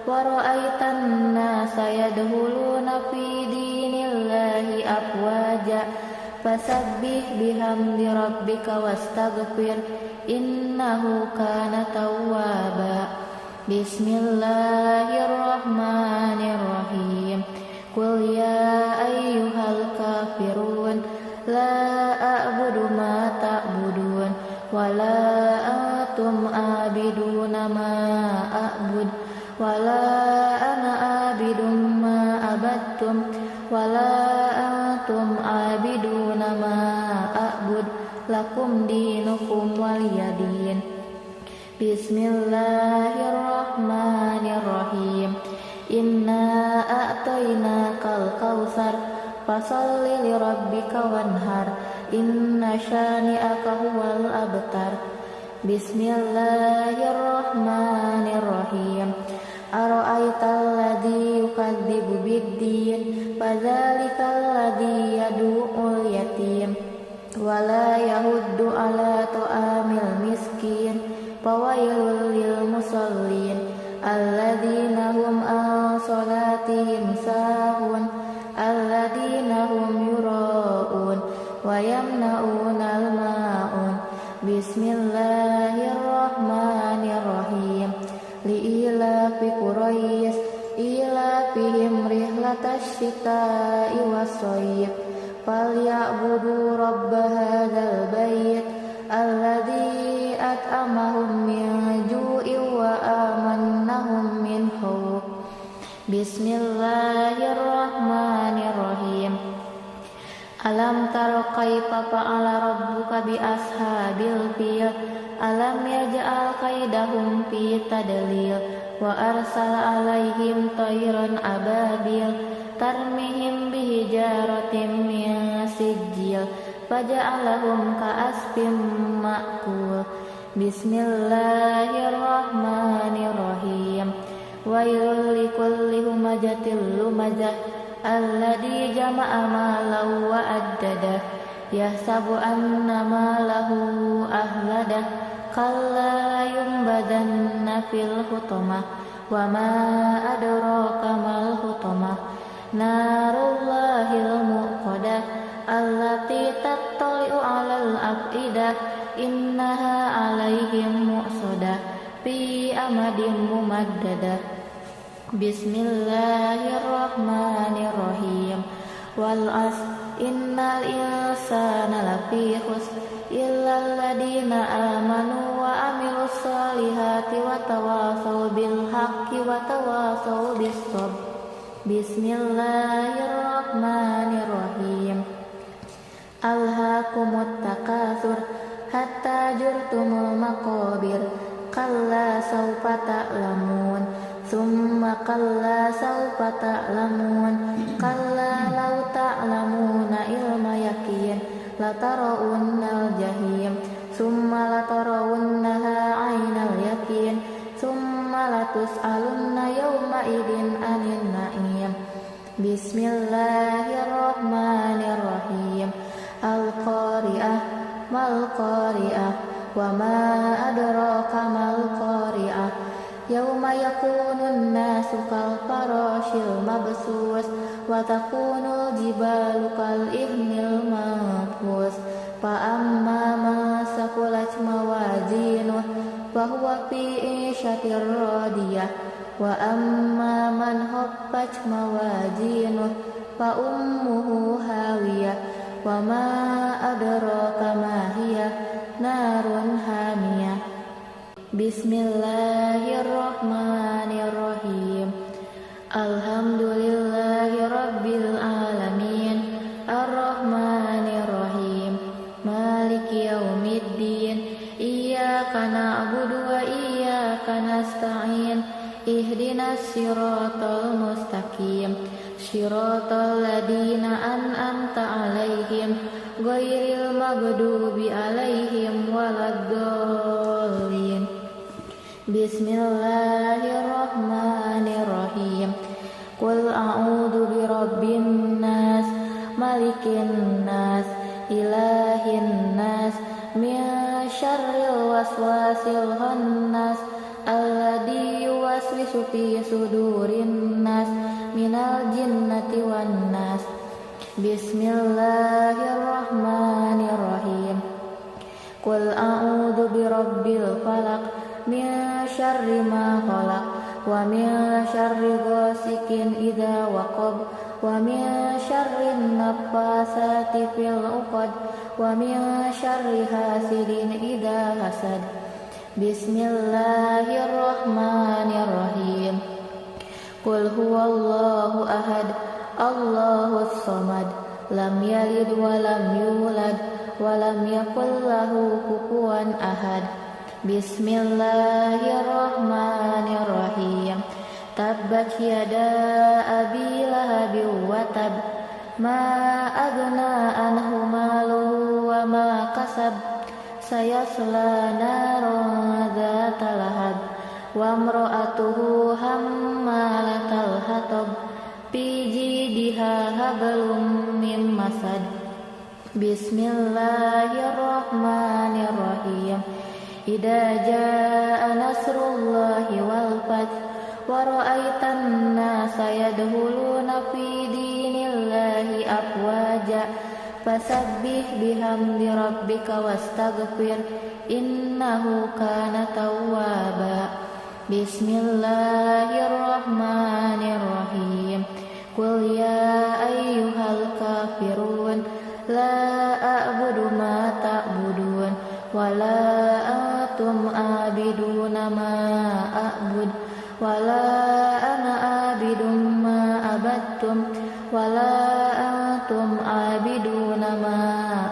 ورأيت الناس يدخلون في دين الله أفواجا فسبح بحمد ربك واستغفر إنه كان توابا بسم الله الرحمن الرحيم قل يا أيها الكافرون لا أعبد ما تعبدون ولا أنتم عابدون ما أعبد ولا أنا عابد ما عبدتم ولا أنتم عابدون ما أعبد lakum dinukum waliyadin Bismillahirrahmanirrahim. Inna a'tainakal kautsar fasholli lirabbika wanhar. Inna syani'aka huwal abtar. Bismillahirrahmanirrahim. Ara'aital ladzi yukadzibu biddin fadzalikal ladzi yad'ul yatim wala yahuddu ala ta'amil miskin fawailul lil musallin alladzina hum an salatihim sahun alladzina hum yura'un wa yamna'unal ma'un. Bismillahirrahmanirrahim. Li'ilafi Quraisy ilafihim rihlatash shita'i was-shayb falya'budu rabb hadzal bait alladzi at'amahum min ju'in wa amannahum min khauf. Bismillahirrahmanirrahim. Alam tara kaifa fa'ala rabbuka bi ashabil fil. Alam yaj'al kaidahum fi tadlil wa arsala alaihim tayran ababil tarmihim bihijaratin min sijil faja'alahum ka'asfin ma'kul. Bismillahirrahmanirrahim. Wailul likulli humazatil lumazah alladzi jama'a malan wa addadah yahsabu anna malahu ahladah kalla yumbadanna fil hutamah wa ma adraka mal hutamah narullahil muqadah allati tattali'u 'alal afidah innaha 'alaihim mu'sadah fi amadin mumaddadah. Bismillahirrahmanirrahim. Wal 'asr innal insana lafi khusr illal ladina amanu wa amilus solihati wa tawasaw bil haqqi wa tawasaw bis sabr. Bismillahirrahmanirrahim. Alhaakumut takatsur hatta zurtumul maqabir kalla sawfa ta'lamun summa kalla sawfa ta'lamun kalla law ta'lamuna ilma yaqin latarawunnal jahim summa latarawunnaha 'ainal yaqin summa latus'alunna yawma idin 'anil na'im. Bismillahirrahmanirrahim. Al-qari'ah mal qari'ah wa ma adraka mal qari'ah. Yauma yakunun nasu kal farashil mabsus wa takunul jibalu kal ihnil manfus fa amma man saqulat mawazinuh fa huwa fi 'ishatir radiyah wa amma man khaffat mawazinuh fa ummuhu hawiyah wa ma adraka ma hiya narun hamiyah. Bismillahirrahmanirrahim. Alhamdulillahi rabbil alamin. Ar-Rahmanirrahim. Maliki yaumiddin. Iyyaka na'budu wa iyyaka nasta'in. Ihdinas siratal mustaqim. Siratal ladzina an'amta 'alaihim ghairil maghdubi 'alaihim waladdallin. Bismillahirrahmanirrahim. Qul a'udzu birabbin nas malikin nas ilahin nas min syarril waswasil khannas alladzi yuwaswisu fi sudurin nas minal jinnati wan nas. Bismillahirrahmanirrahim. Qul a'udzu birabbil falaq min syarri ma khalaq wa min syarri ghasikin idza waqab wa min syarri naffasati fil 'uqad wa min syarri hasidin idza hasad. Bismillahirrahmanirrahim. Qul huwallahu ahad Allahus samad lam yalid wa lam yulad wa lam yakul lahu kufuwan ahad. Bismillahirrahmanirrahim. Tabbat yada abi lahabin wa tab. Ma agna anhu maluhu wa ma kasab. Sayasla naran dzata lahab. Wa imra'atuhu hammalatal hatab. Fi jidiha hablum min masad. Bismillahirrahmanirrahim. Idza jaa nasrullahi wal fath wa ra'aitan nasa yadkhuluna fi dinillahi afwaja fasabbih bihamdi rabbika wastaghfir innahu kana tawwaba. Bismillahirrahmanirrahim. Qul ya ayyuhal kafirun la a'budu ma ta'budun wa la antum abiduna ma a'bud wa la ana abidum ma abattum wa la antum abiduna ma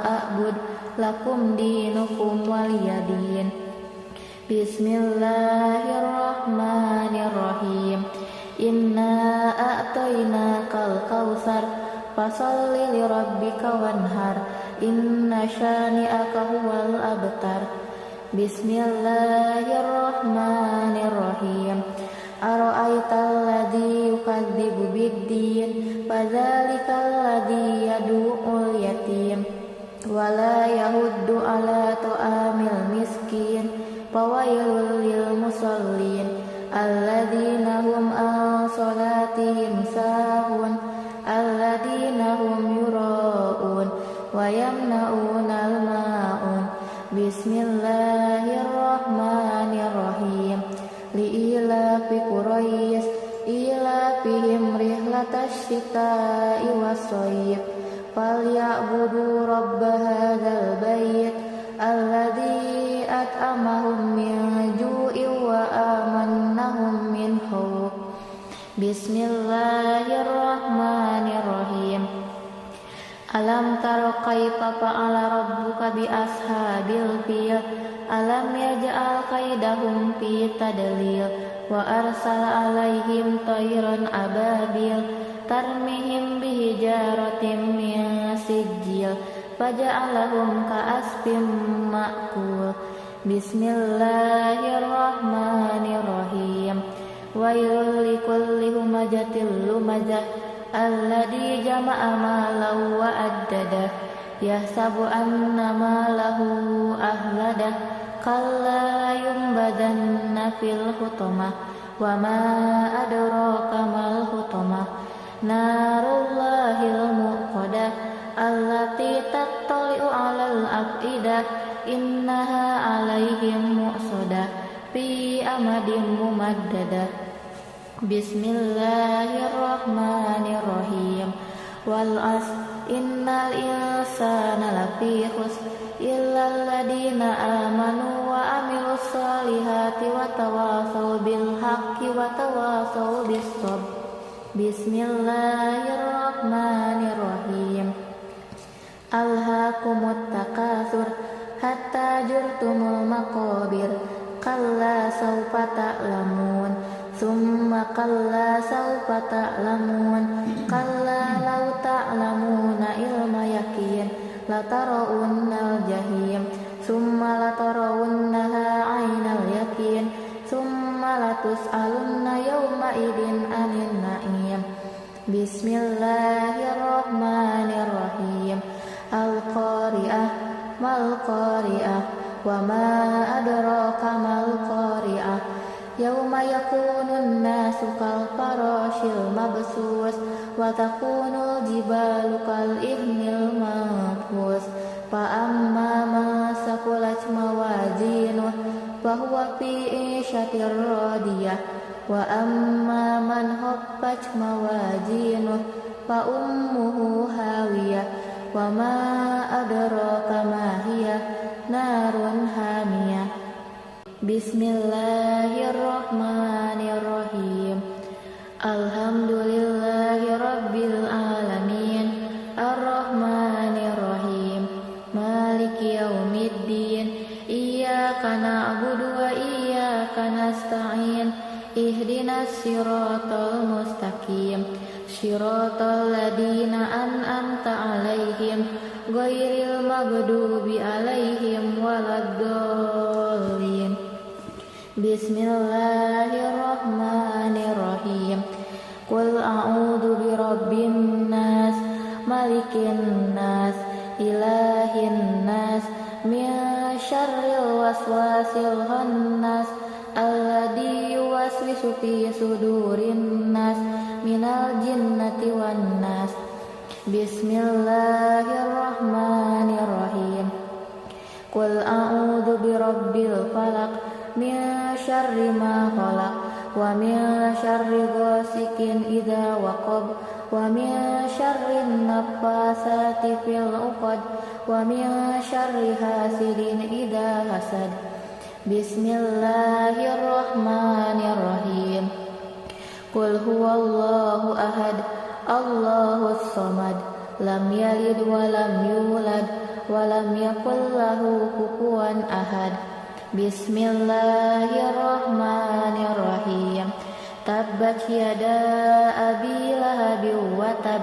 a'bud lakum dinukum waliyadin. Bismillahirrahmanirrahim. Inna a'tainakal kautsar fasalli lirabbika wanhar inna syani'aka huwal abtar. Bismillahirrahmanirrahim. Ara'aital ladzi yukadzibu biddin fadzalikal ladzi yad'ul yatim wa la yahuddu ala ta'amil miskin fawailul lil musallin alladzina hum an salatihim sahun alladzina hum yura'un wa yamna'unal ma'un. Bismillahirrahmanirrahim. Li'ilafi Quraisy ilafihim rihlatash shita'i was-shayb falya'budu rabb hadzal bait alladzi at'amahum min ju'in wa amannahum min khawf. Bismillahirrahmanirrahim. Alam tara kaifa fa'ala rabbuka bi ashabil fil. Alam yaj'al kaidahum fi tadlil wa arsala alaihim tayran ababil tarmihim bihijaratin min sijil faja'alahum ka'asfin ma'kul. Bismillahirrahmanirrahim. Wailul likulli humazatil lumazah alladzi jama'a malan wa addadah yahsabu anna malahu ahladah kalla yumbadanna fil hutamah wa ma adraka mal hutamah narullahil muqadah allati tattali'u 'alal afidah innaha 'alaihim mu'sadah fi amadin mumaddadah. Bismillahirrahmanirrahim. Wal 'asr innal insana lafi khusr illal ladzina amanu wa amilus solihati wa tawasaw bil haqqi wa tawasaw bis sabr. Bismillahirrahmanirrahim. Alhaakumut takatsur hatta zurtumul maqabir kalla sawfa ta'lamun summa kalla sawfa ta'lamun kalla law ta'lamuna ilma yaqin latarawunnal jahim summa latarawunnaha 'ainal yaqin summa latus'alunna yawma idin 'anil na'im. Bismillahirrahmanirrahim. Al-qari'ah mal qari'ah wa ma adraka mal qari'ah yauma yakunun nasu kal farashil mabsus wa takunul jibalu kal ihnil manfus fa amma man saqulat mawazinuh fa huwa fi 'ishatir radiyah wa amma man khaffat mawazinuh fa ummuhu hawiyah wa ma adraka ma hiya narun hamiyah. Bismillahirrahmanirrahim. Alhamdulillahi rabbil alamin arrahmanirrahim maliki yaumiddin iyyaka na'budu ihdinas siratal mustaqim siratal ladzina an'amta 'alaihim ghairil maghdubi 'alaihim waladdallin. Bismillahirrahmanirrahim. Qul a'udzu birabbin nas malikin nas ilahin nas min syarril waswasil khannas alladzi yuwaswisu fi sudurin nas minal jinnati wan nas. Bismillahirrahmanirrahim. Qul a'udzu birabbil falaq min syarri ma khalaq wa min syarri ghasikin idza waqab wa min syarri naffasati fil 'uqad wa min syarri hasidin idza hasad. Bismillahirrahmanirrahim. Qul huwallahu ahad Allahus samad lam yalid wa lam yulad wa lam yakul lahu kufuwan ahad. Bismillahirrahmanirrahim. Tabbat yada abi lahabin wa tab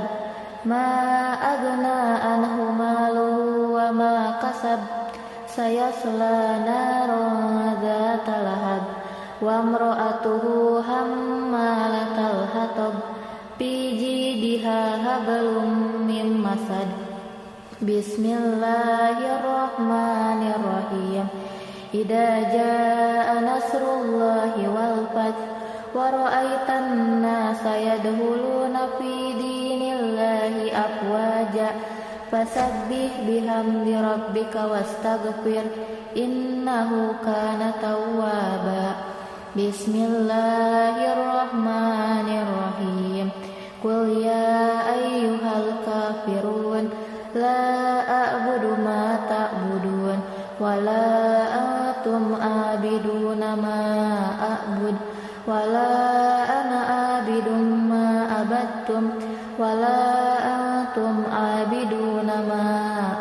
ma aghna anhu maluhu wa ma kasab sayasla naran dzata lahab wa imra'atuhu hammalatal hatab fi jidiha hablum min masad. Bismillahirrahmanirrahim. Idza jaa nasrullahi wal fath wa ra'aitan nasa yadkhuluna fi dinillahi afwaja fasabbih bihamdi rabbika wastaghfir innahu kana tawwaba. Bismillahirrahmanirrahim. Qul ya ayyuhal kafirun la a'budu ma ta'budun wa la antum abiduna ma a'bud wa la ana abidum ma abattum wa la antum abiduna ma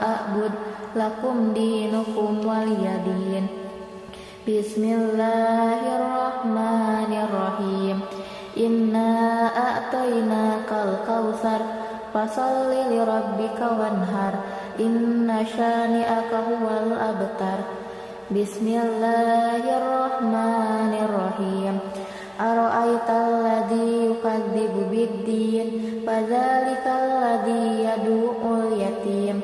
a'bud lakum dinukum waliyadin. Bismillahirrahmanirrahim. Inna a'tainakal kautsar fasalli lirabbika wanhar inna syani'aka huwal abtar. Bismillahirrahmanirrahim. Ara'aital ladzi yukadzibu biddin fadzalikal ladzi yad'ul yatim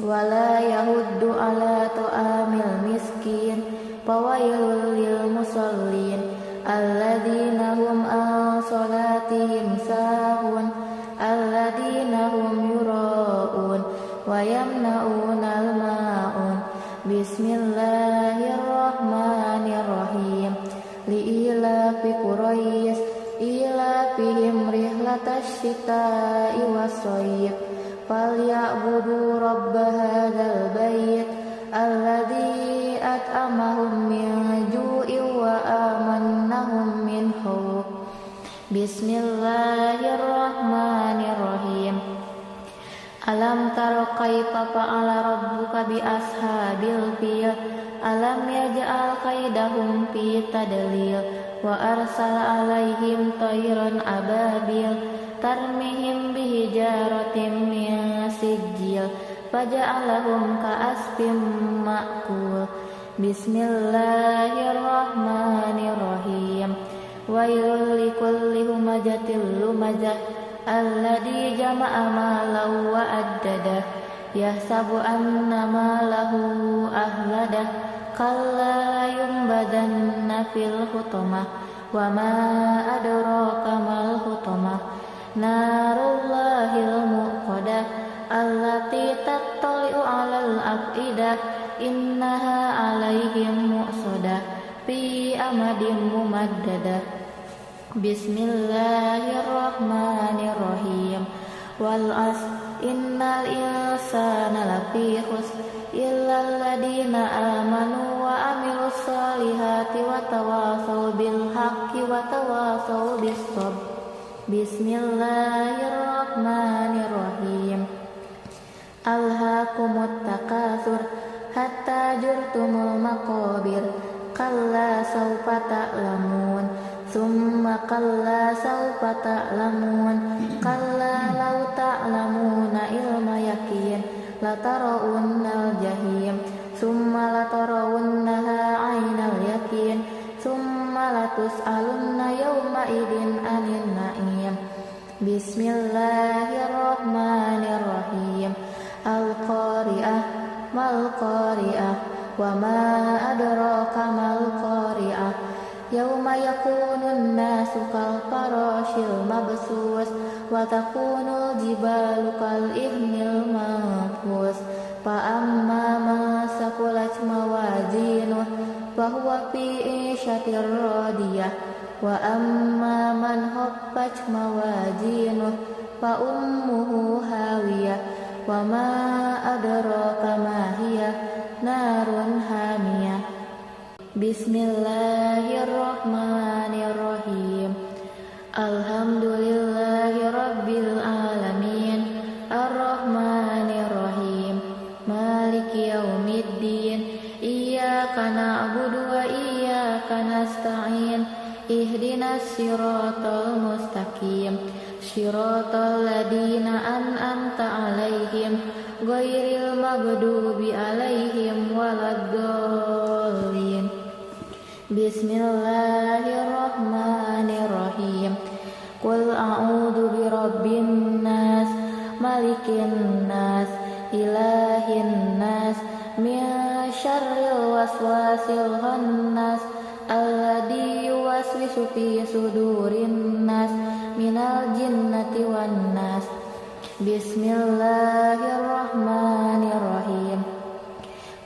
wa la yahuddu ala ta'amil miskin fawailul lil musallin alladzina hum an salatihim sahun alladzina hum yura'un wa yamna'unal ma'un. Bismillahirrahmanirrahim. Li'ilafi Quraisy ilafihim rihlatash shita'i was-shayf falyabudu rabb hadzal bait alladzi at'amahum min ju'in wa amannahum min khauf. Bismillahirrahmanirrahim. Alam tara kaifa fa'ala rabbuka bi ashabil fil alam yaj'al kaidahum fi tadlil wa arsala alaihim tayran ababil tarmihim bihijaratin min sijil faja'alahum ka'asfin ma'kul. Bismillahirrahmanirrahim. Wailul likulli humazatil lumazah alladzi jama'a malan wa addadah yahsabu anna malahu ahladah kalla yumbadanna fil hutamah wa ma adraka mal hutamah narullahil muqadah allati tattali'u 'alal afidah innaha 'alaihim mu'sadah fi amadin mumaddadah. Bismillahirrahmanirrahim. Wal 'asr innal insana lafi khusr illal ladzina amanu wa amilus solihati wa tawasaw bil haqqi wa tawasaw bis sabr. Bismillahirrahmanirrahim. Alhaakumut takatsur hatta zurtumul maqabir kalla sawfa ta'lamun tsumma ta'lamun kalla law ta'lamuna ilma yaqin latarawunnal jahim summa latarawunnaha 'ainal yaqin summa latus'alunna yawma idin 'anil na'im. Bismillahirrahmanirrahim. Al-qari'ah mal qari'ah wa ma adraka mal qari'ah yauma yakunun nasu kal farashil mabsus wa takunul jibalu kal ihnil manfus fa amma man saqulat mawazinuh fa huwa fi 'ishatir radiyah wa amma man khaffat mawazinuh fa ummuhu hawiyah wa ma adraka ma hiya narun hamiyah. Bismillahirrahmanirrahim. Alhamdulillahi rabbil alamin. Arrahmanirrahim. Maliki yaumiddin. Iyyaka na'budu wa iyyaka nasta'in. Ihdinas siratal mustaqim. Siratal ladzina an'amta 'alaihim ghairil maghdubi 'alaihim waladdallin. Bismillahirrahmanirrahim. Qul a'udzu birabbin nas, malikin nas, ilahin nas, min syarril waswasil khannas, alladzi yuwaswisu fi sudurin nas, minal jinnati wan nas. Bismillahirrahmanirrahim.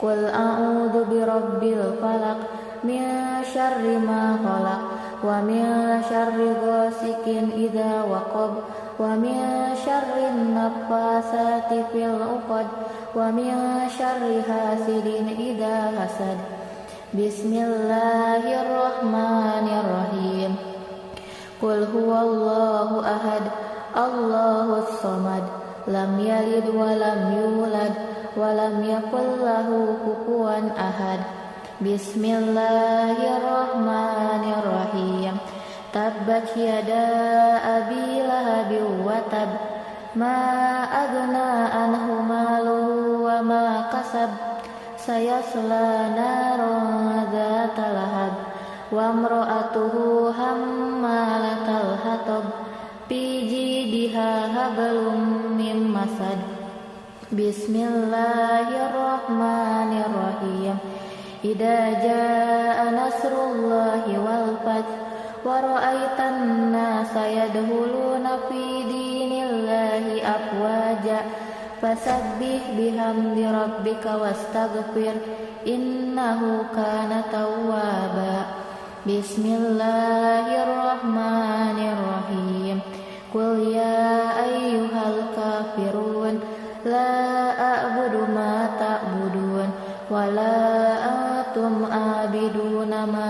Qul a'udzu birabbil falaq, min syarri ma khalaq, wa min syarri ghasikin idza waqab, wa min syarri naffasati fil 'uqad, wa min syarri hasidin idza hasad. Bismillahirrahmanirrahim. Qul huwallahu ahad, Allahus samad, lam yalid wa lam yulad wa lam yakul lahu kufuwan ahad. Bismillahirrahmanirrahim. Tabbat yada abi lahabin wa tab, ma aghna anhu maluhu wa ma kasab, sayasla naran dzata lahab, wa imra'atuhu hammalatal hatab, fi jidiha hablum min masad. Bismillahirrahmanirrahim. Idza jaa nasrullahi wal fath wa ra'aitan nasa yadkhuluna fi dinillahi afwaja fasabbih bihamdi rabbika wastaghfir innahu kana tawwaba. Bismillahirrahmanirrahim. Qul ya ayyuhal kafirun la a'budu ma ta'budun wa la antum abiduna ma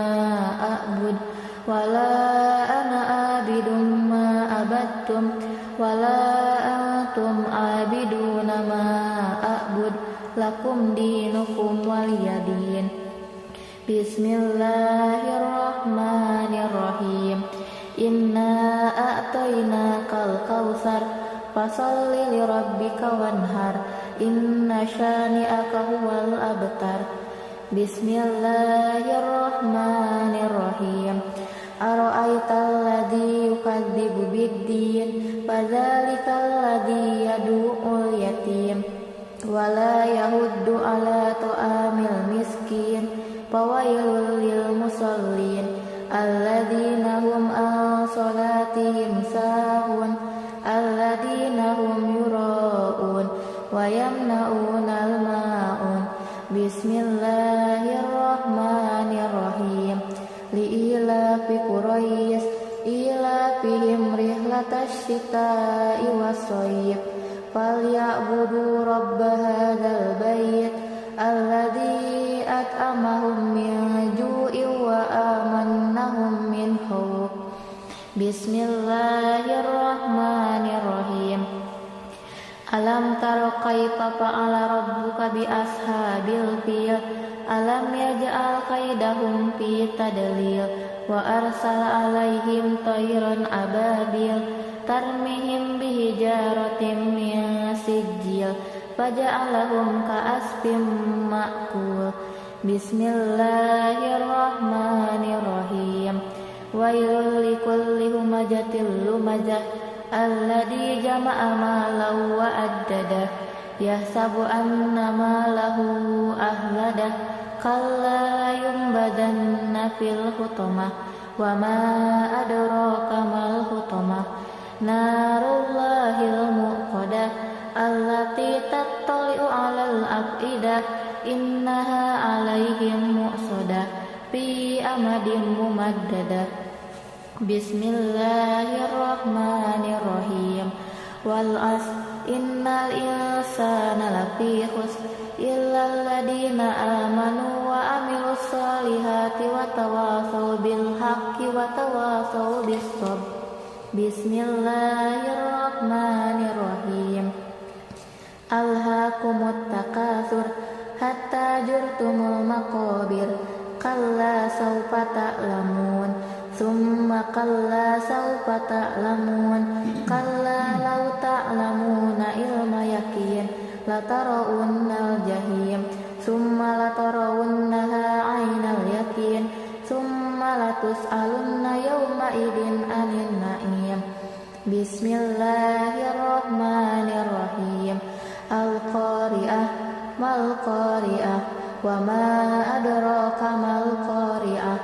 a'bud wa la ana abidum ma abattum wa la antum abiduna ma a'bud lakum dinukum waliyadin. Bismillahirrahmanirrahim. Inna a'tainakal kautsar fasalli lirabbika wanhar inna syani'aka huwal abtar. Bismillahirrahmanirrahim. Ara'aital ladzi yukadzibu biddin fadzalikal ladzi yad'ul yatim wa la yahuddu ala ta'amil miskin fawailul lil musallin alladzina hum an salatihim sahun alladzina hum yura'un wa yamna'unal ma'un. Bismillahirrahmanirrahim. Li'ilafi Quraisy ilafihim rihlatash shita'i was-shayb falyabudu rabb hadzal bait alladzi at'amahum min ju'in wa amannahum min khawf. Bismillahirrahmanirrahim. Alam tara kaifa fa'ala rabbuka bi ashabil fil, alam yaj'al kaidahum fi tadlil, wa arsala alaihim tayran ababil tarmihim bihijaratin min sijil faja'alahum ka'asfin ma'kul. Bismillahirrahmanirrahim. Wailul likulli humazatil lumazah alladzi jama'a malan wa addadah yahsabu anna malahu ahladah kalla layumbadanna fil hutamah wa ma adraka mal hutamah narullahil muqadah allati tattali'u 'alal afidah innaha 'alaihim mu'sadah fi amadin mumaddadah. Bismillahirrahmanirrahim. Wal 'asr innal insana lafi khusr illal ladina amanu wa amilus solihati wa tawasaw bil haqqi wa tawasaw bis sabr. Bismillahirrahmanirrahim. Alhaakumut takatsur hatta zurtumul maqabir kalla sawfa ta'lamun summa kalla sawfa ta'lamun kalla law ta'lamuna ilma yaqin latarawunnal jahim summa latarawunnaha 'ainal yaqin summa latus'alunna yawma idin 'anil na'im. Bismillahirrahmanirrahim. Al-qari'ah mal qari'ah wa ma adraka mal qari'ah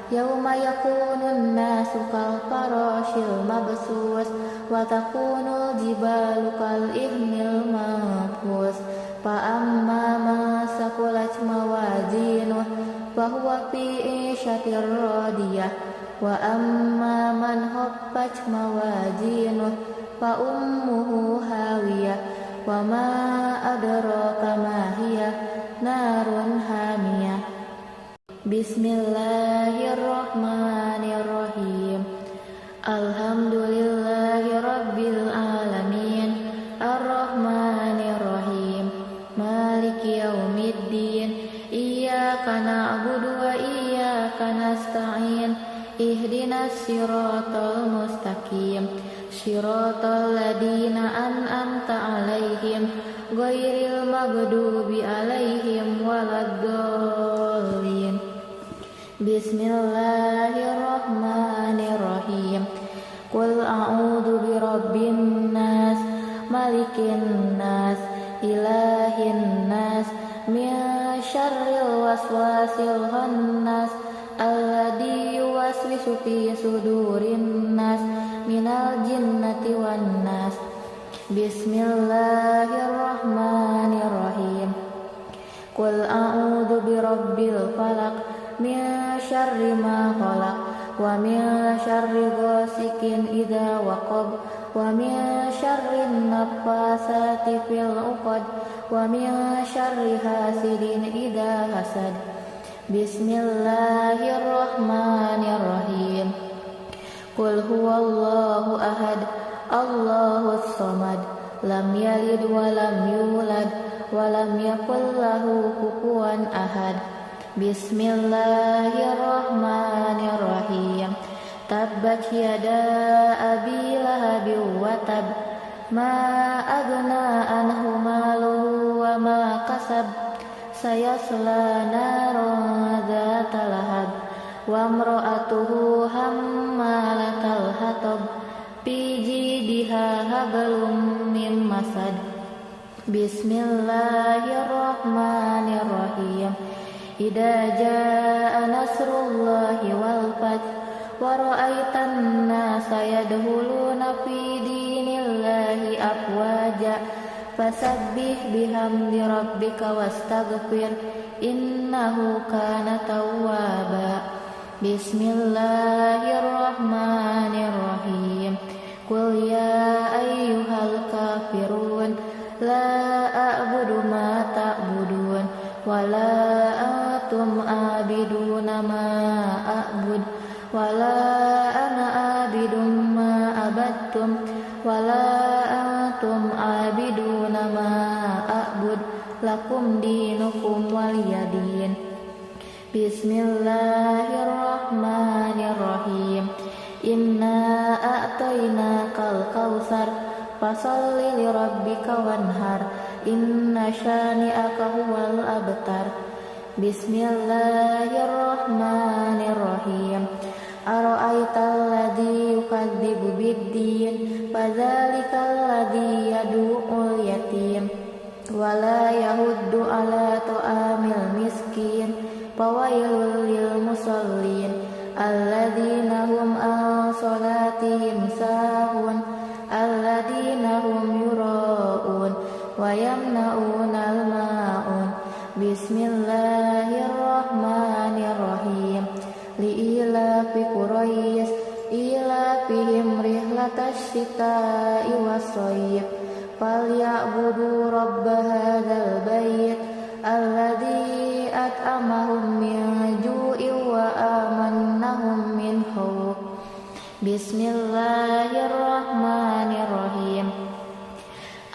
yauma yakunun nasu kal farashil mabsus wa takunul jibalu kal ihnil manfus fa amma man saqulat mawazinuh fa huwa fi 'ishatir radiyah wa amma man khaffat mawazinuh fa ummuhu hawiyah wa ma adraka ma hiya narun hamiyah. Bismillahirrahmanirrahim. Alhamdulillahi rabbil alamin arrahmanirrahim maliki yaumiddin iyyaka na'budu wa iyyaka nasta'in ihdinas siratal mustaqim siratal ladzina an'amta 'alaihim ghairil maghdubi 'alaihim waladdallin. Bismillahirrahmanirrahim. Qul a'udzu birabbin nas malikin nas ilahin nas min syarril waswasil khannas alladzi yuwaswisu fi sudurin nas minal jinnati wan nas. Bismillahirrahmanirrahim. Qul a'udzu birabbil falaq min syarri ma khalaq wa min syarri ghasikin idza waqab wa min syarri naffasati fil 'uqad wa min syarri hasidin idza hasad. Bismillahirrahmanirrahim. Qul huwallahu ahad Allahus samad lam yalid wa lam yulad wa lam yakul lahu kufuwan ahad. Bismillahirrahmanirrahim. Tabbat yada abi lahabin wa tab ma aghna anhu maluhu wa ma kasab sayasla naran dzata lahab wa imra'atuhu hammalatal hatab fi jidha hablum min masad. Bismillahirrahmanirrahim. Idza jaa nasrullahi wal fath wa ra'aitan nasa yadkhuluna fi dinillahi afwaja fasabbih bihamdi rabbika wastaghfir innahu kana tawwaba. Bismillahirrahmanirrahim. Qul ya ayyuhal kafirun la a'budu ma ta'budun wa la antum abiduna ma a'bud wa la ana abidum ma abattum wa la antum abiduna ma a'bud lakum dinukum waliyadin. Bismillahirrahmanirrahim. Bismillahirrahmanirrahim. Inna a'tainakal kautsar fasholli lirabbika wanhar. Inna syani'aka huwal abtar. Bismillahirrahmanirrahim. Ara'aital ladzi yukadzibu biddin fadzalikal ladzi yad'ul yatim wala yahuddu ala ta'amil miskin fawailul lil musallin alladzina hum an salatihim sahun alladzina hum yura'un wa yamna'unal ma'un. Bismillahirrahmanirrahim. Li'ilafi Quraisy ilafihim rihlatash shita'i was-shayb falyabudu rabb hadzal bait alladzi at'amahum min ju'in wa amannahum min khauf. Bismillahirrahmanirrahim.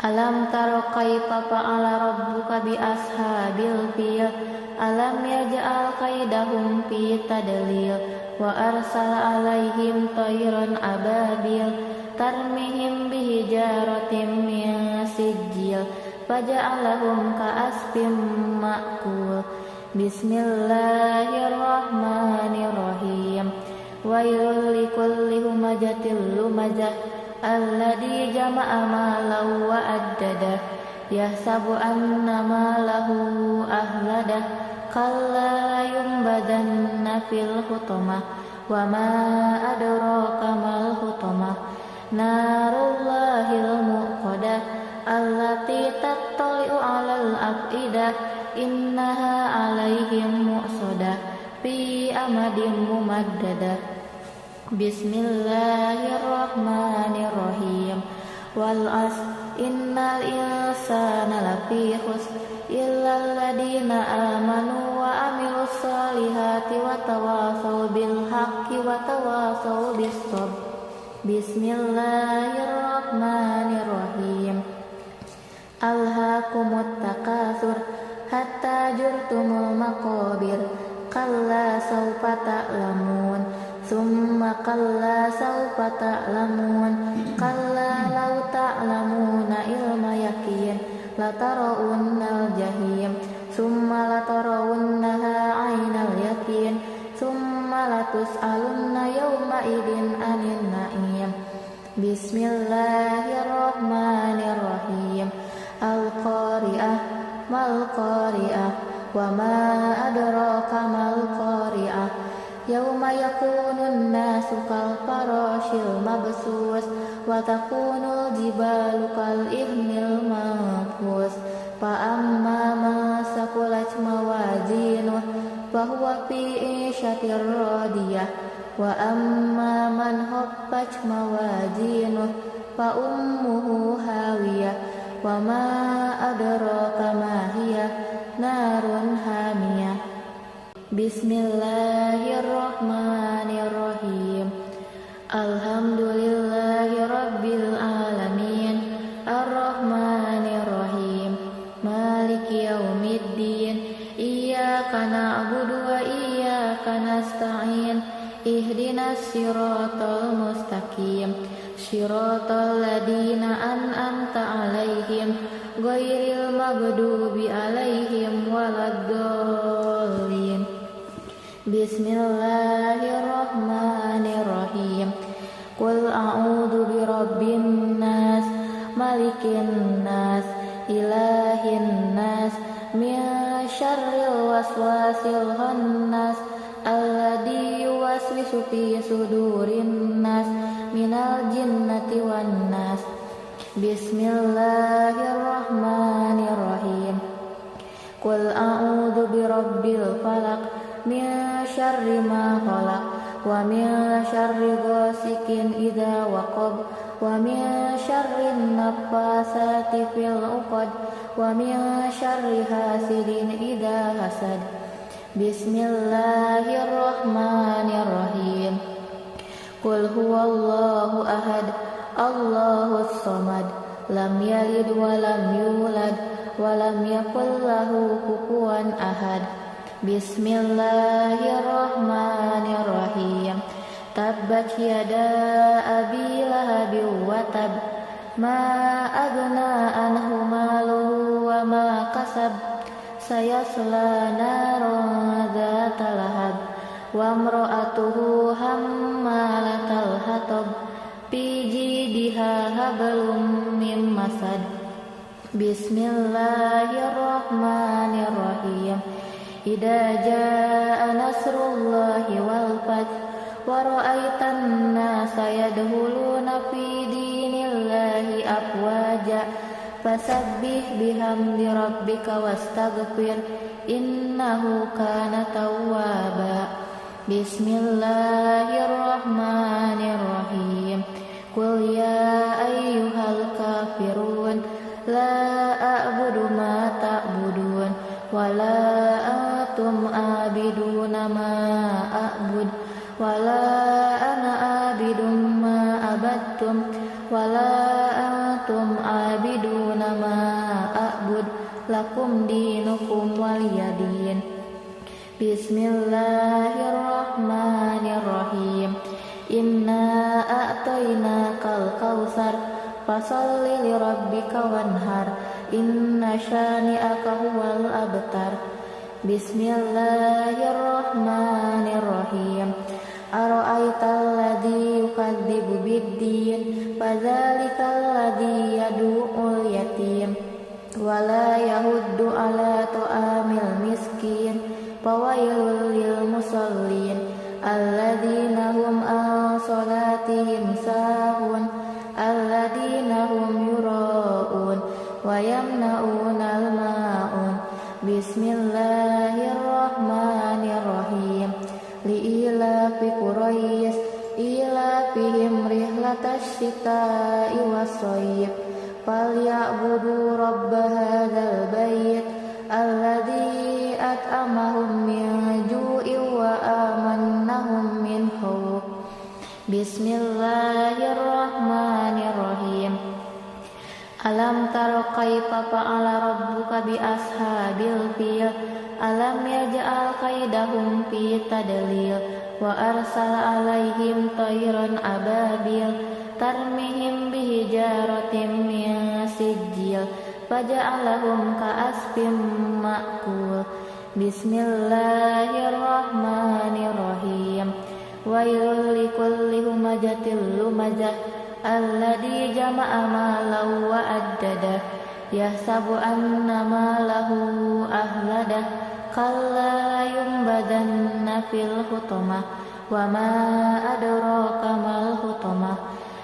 Alam tara kaifa fa'ala rabbuka bi ashabil fil. Alam yaj'al kaidahum fi tadlil wa arsala alaihim tayran ababil tarmihim bihijaratin min sijil faja'alahum ka'asfin ma'kul. Bismillahirrahmanirrahim. Wailul likulli humazatil lumazah alladzi jama'a malan wa addadah yahsabu anna malahu ahladah kalla layumbadanna fil hutamah wa ma adraka mal hutamah narullahil muqadah allati tattali'u 'alal afidah innaha 'alaihim mu'sadah fi amadin mumaddadah. Bismillahirrahmanirrahim. Wal 'asr innal insana lafi khusr illal ladina amanu wa amilus solihati wa tawasaw bil haqqi wa tawasaw bis sabr. Bismillahirrahmanirrahim. Alhaakumut takatsur hatta jurtumul maqabir kalla sawfa ta'lamun summa kalla sawfa ta'lamun kalla law ta'lamuna ilma yakin latarawunnal jahim summa latarawunnaha 'ainal yakin summa latus'alunna yawma idin 'anil na'im. Bismillahirrahmanirrahim. Al-qari'ah mal qari'ah wa ma adraka mal qari'ah yauma yakunun nasu kal farashil mabsus wa takunul jibalu kal ihnil manfus fa amma man saqulat mawazinuh fa huwa fi 'ishatir radiyah wa amma man khaffat mawazinuh fa ummuhu hawiyah wa ma adraka ma hiya narun hamiyah. Bismillahirrahmanirrahim. Alhamdulillahi rabbil alamin arrahmanirrahim maliki yaumiddin iyyaka na'budu wa iyyaka nasta'in ihdinas siratal mustaqim siratal ladzina an'amta 'alaihim ghairil maghdubi 'alaihim waladdallin. Bismillahirrahmanirrahim. Qul a'udzu birabbin nas malikin nas ilahin nas min syarril waswasil khannas alladzi yuwaswisu fi sudurin nas minal jinnati wan nas. Bismillahirrahmanirrahim. Qul a'udzu birabbil falaq min syarri ma khalaq wa min syarri ghasikin idza waqab wa min syarri naffasati fil 'uqad wa min syarri hasidin idza hasad. Bismillahirrahmanirrahim. Qul huwallahu ahad Allahus samad lam yalid wa lam yulad wa lam yakul lahu kufuwan ahad. Bismillahirrahmanirrahim. tabbat yada abi lahabin wa tab ma agna anhu maluhu wa ma kasab sayasla naran dzata lahab wa imra'atuhu hammalatal hatab fi jidiha hablum min masad. Bismillahirrahmanirrahim. Idza jaa nasrullahi wal fath wa ra'aitan nasa yadkhuluna fi dinillahi afwaja fasabbih bihamdi rabbika wastaghfir innahu kana tawwaba. Bismillahirrahmanirrahim. Qul ya ayyuhal kafirun la a'budu ma ta'budun wa la antum abiduna ma a'bud wa la ana abidum ma abadtum wa la antum abiduna ma a'bud lakum dinukum waliyadin. Bismillahirrahmanirrahim. Inna a'tainakal kautsar fasalli lirabbika wanhar inna syani'aka huwal abtar. Bismillahirrahmanirrahim. Ara'aital ladzi yukadzibu biddin fadzalikal ladzi yad'ul yatim wa la yahuddu ala ta'amil miskin fawailul lil musallin alladzina hum an salatihim sahun alladzina hum yura'un wa yamna'unal ma'un. Bismillahirrahmanirrahim. Li'ilafi Quraisy ilafihim rihlatash shita'i was-shayb falyabudu rabb hadzal bait alladzi at'amahum min ju'in wa amannahum min khawf. Bismillahirrahmanirrahim. Alam tara kaifa fa'ala rabbuka bi ashabil fil alam yaj'al kaidahum fi tadlil wa arsala alaihim tayran ababil tarmihim bihijaratin min sijil faja'alahum ka'asfin ma'kul. Bismillahirrahmanirrahim. Wailul likulli humazatil lumazah alladzi jama'a malan wa addadah yahsabu anna malahu ahladah kalla yumbadanna fil hutamah wa ma adraka mal hutamah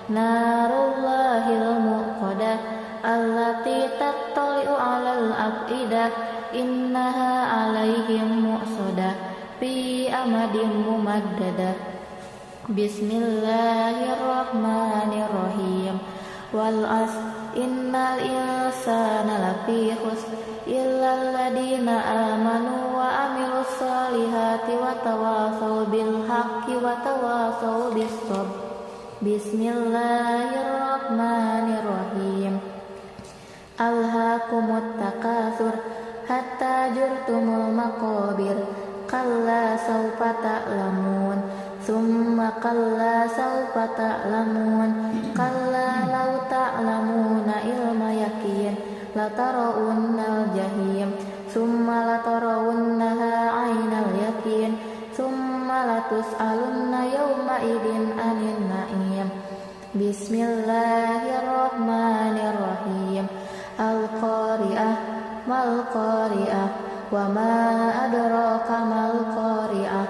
narullahil muqadah allati tattali'u 'alal afidah innaha 'alaihim mu'sadah fi amadin mumaddadah. Bismillahirrahmanirrahim. Wal 'asr innal insana lafi khusr illal ladzina amanu wa amilus solihati wa tawasaw bil haqqi wa tawasaw bis sabr. Bismillahirrahmanirrahim. Alhaakumut takatsur hatta zurtumul maqabir kalla sawfa ta'lamun summa kalla sawfa ta'lamun kalla law ta'lamuna ilma yakin latarawunnal jahim summa latarawunnaha 'ainal yakin summa latus'alunna yawma idin 'anil na'im. Bismillahirrahmanirrahim. Al-qari'ah mal qari'ah wa ma adraka mal qari'ah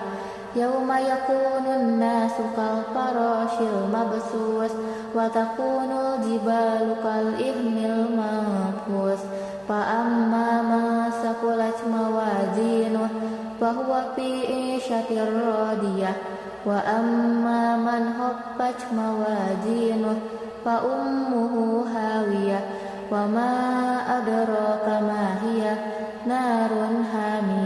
yauma yakunun nasu kal farashil mabsus wa takunul jibalu kal ihnil manfus fa amma man saqulat mawazinuh fa huwa fi 'ishatir radiyah wa amma man khaffat mawazinuh fa ummuhu hawiyah wa ma adraka ma hiya narun hamiyah.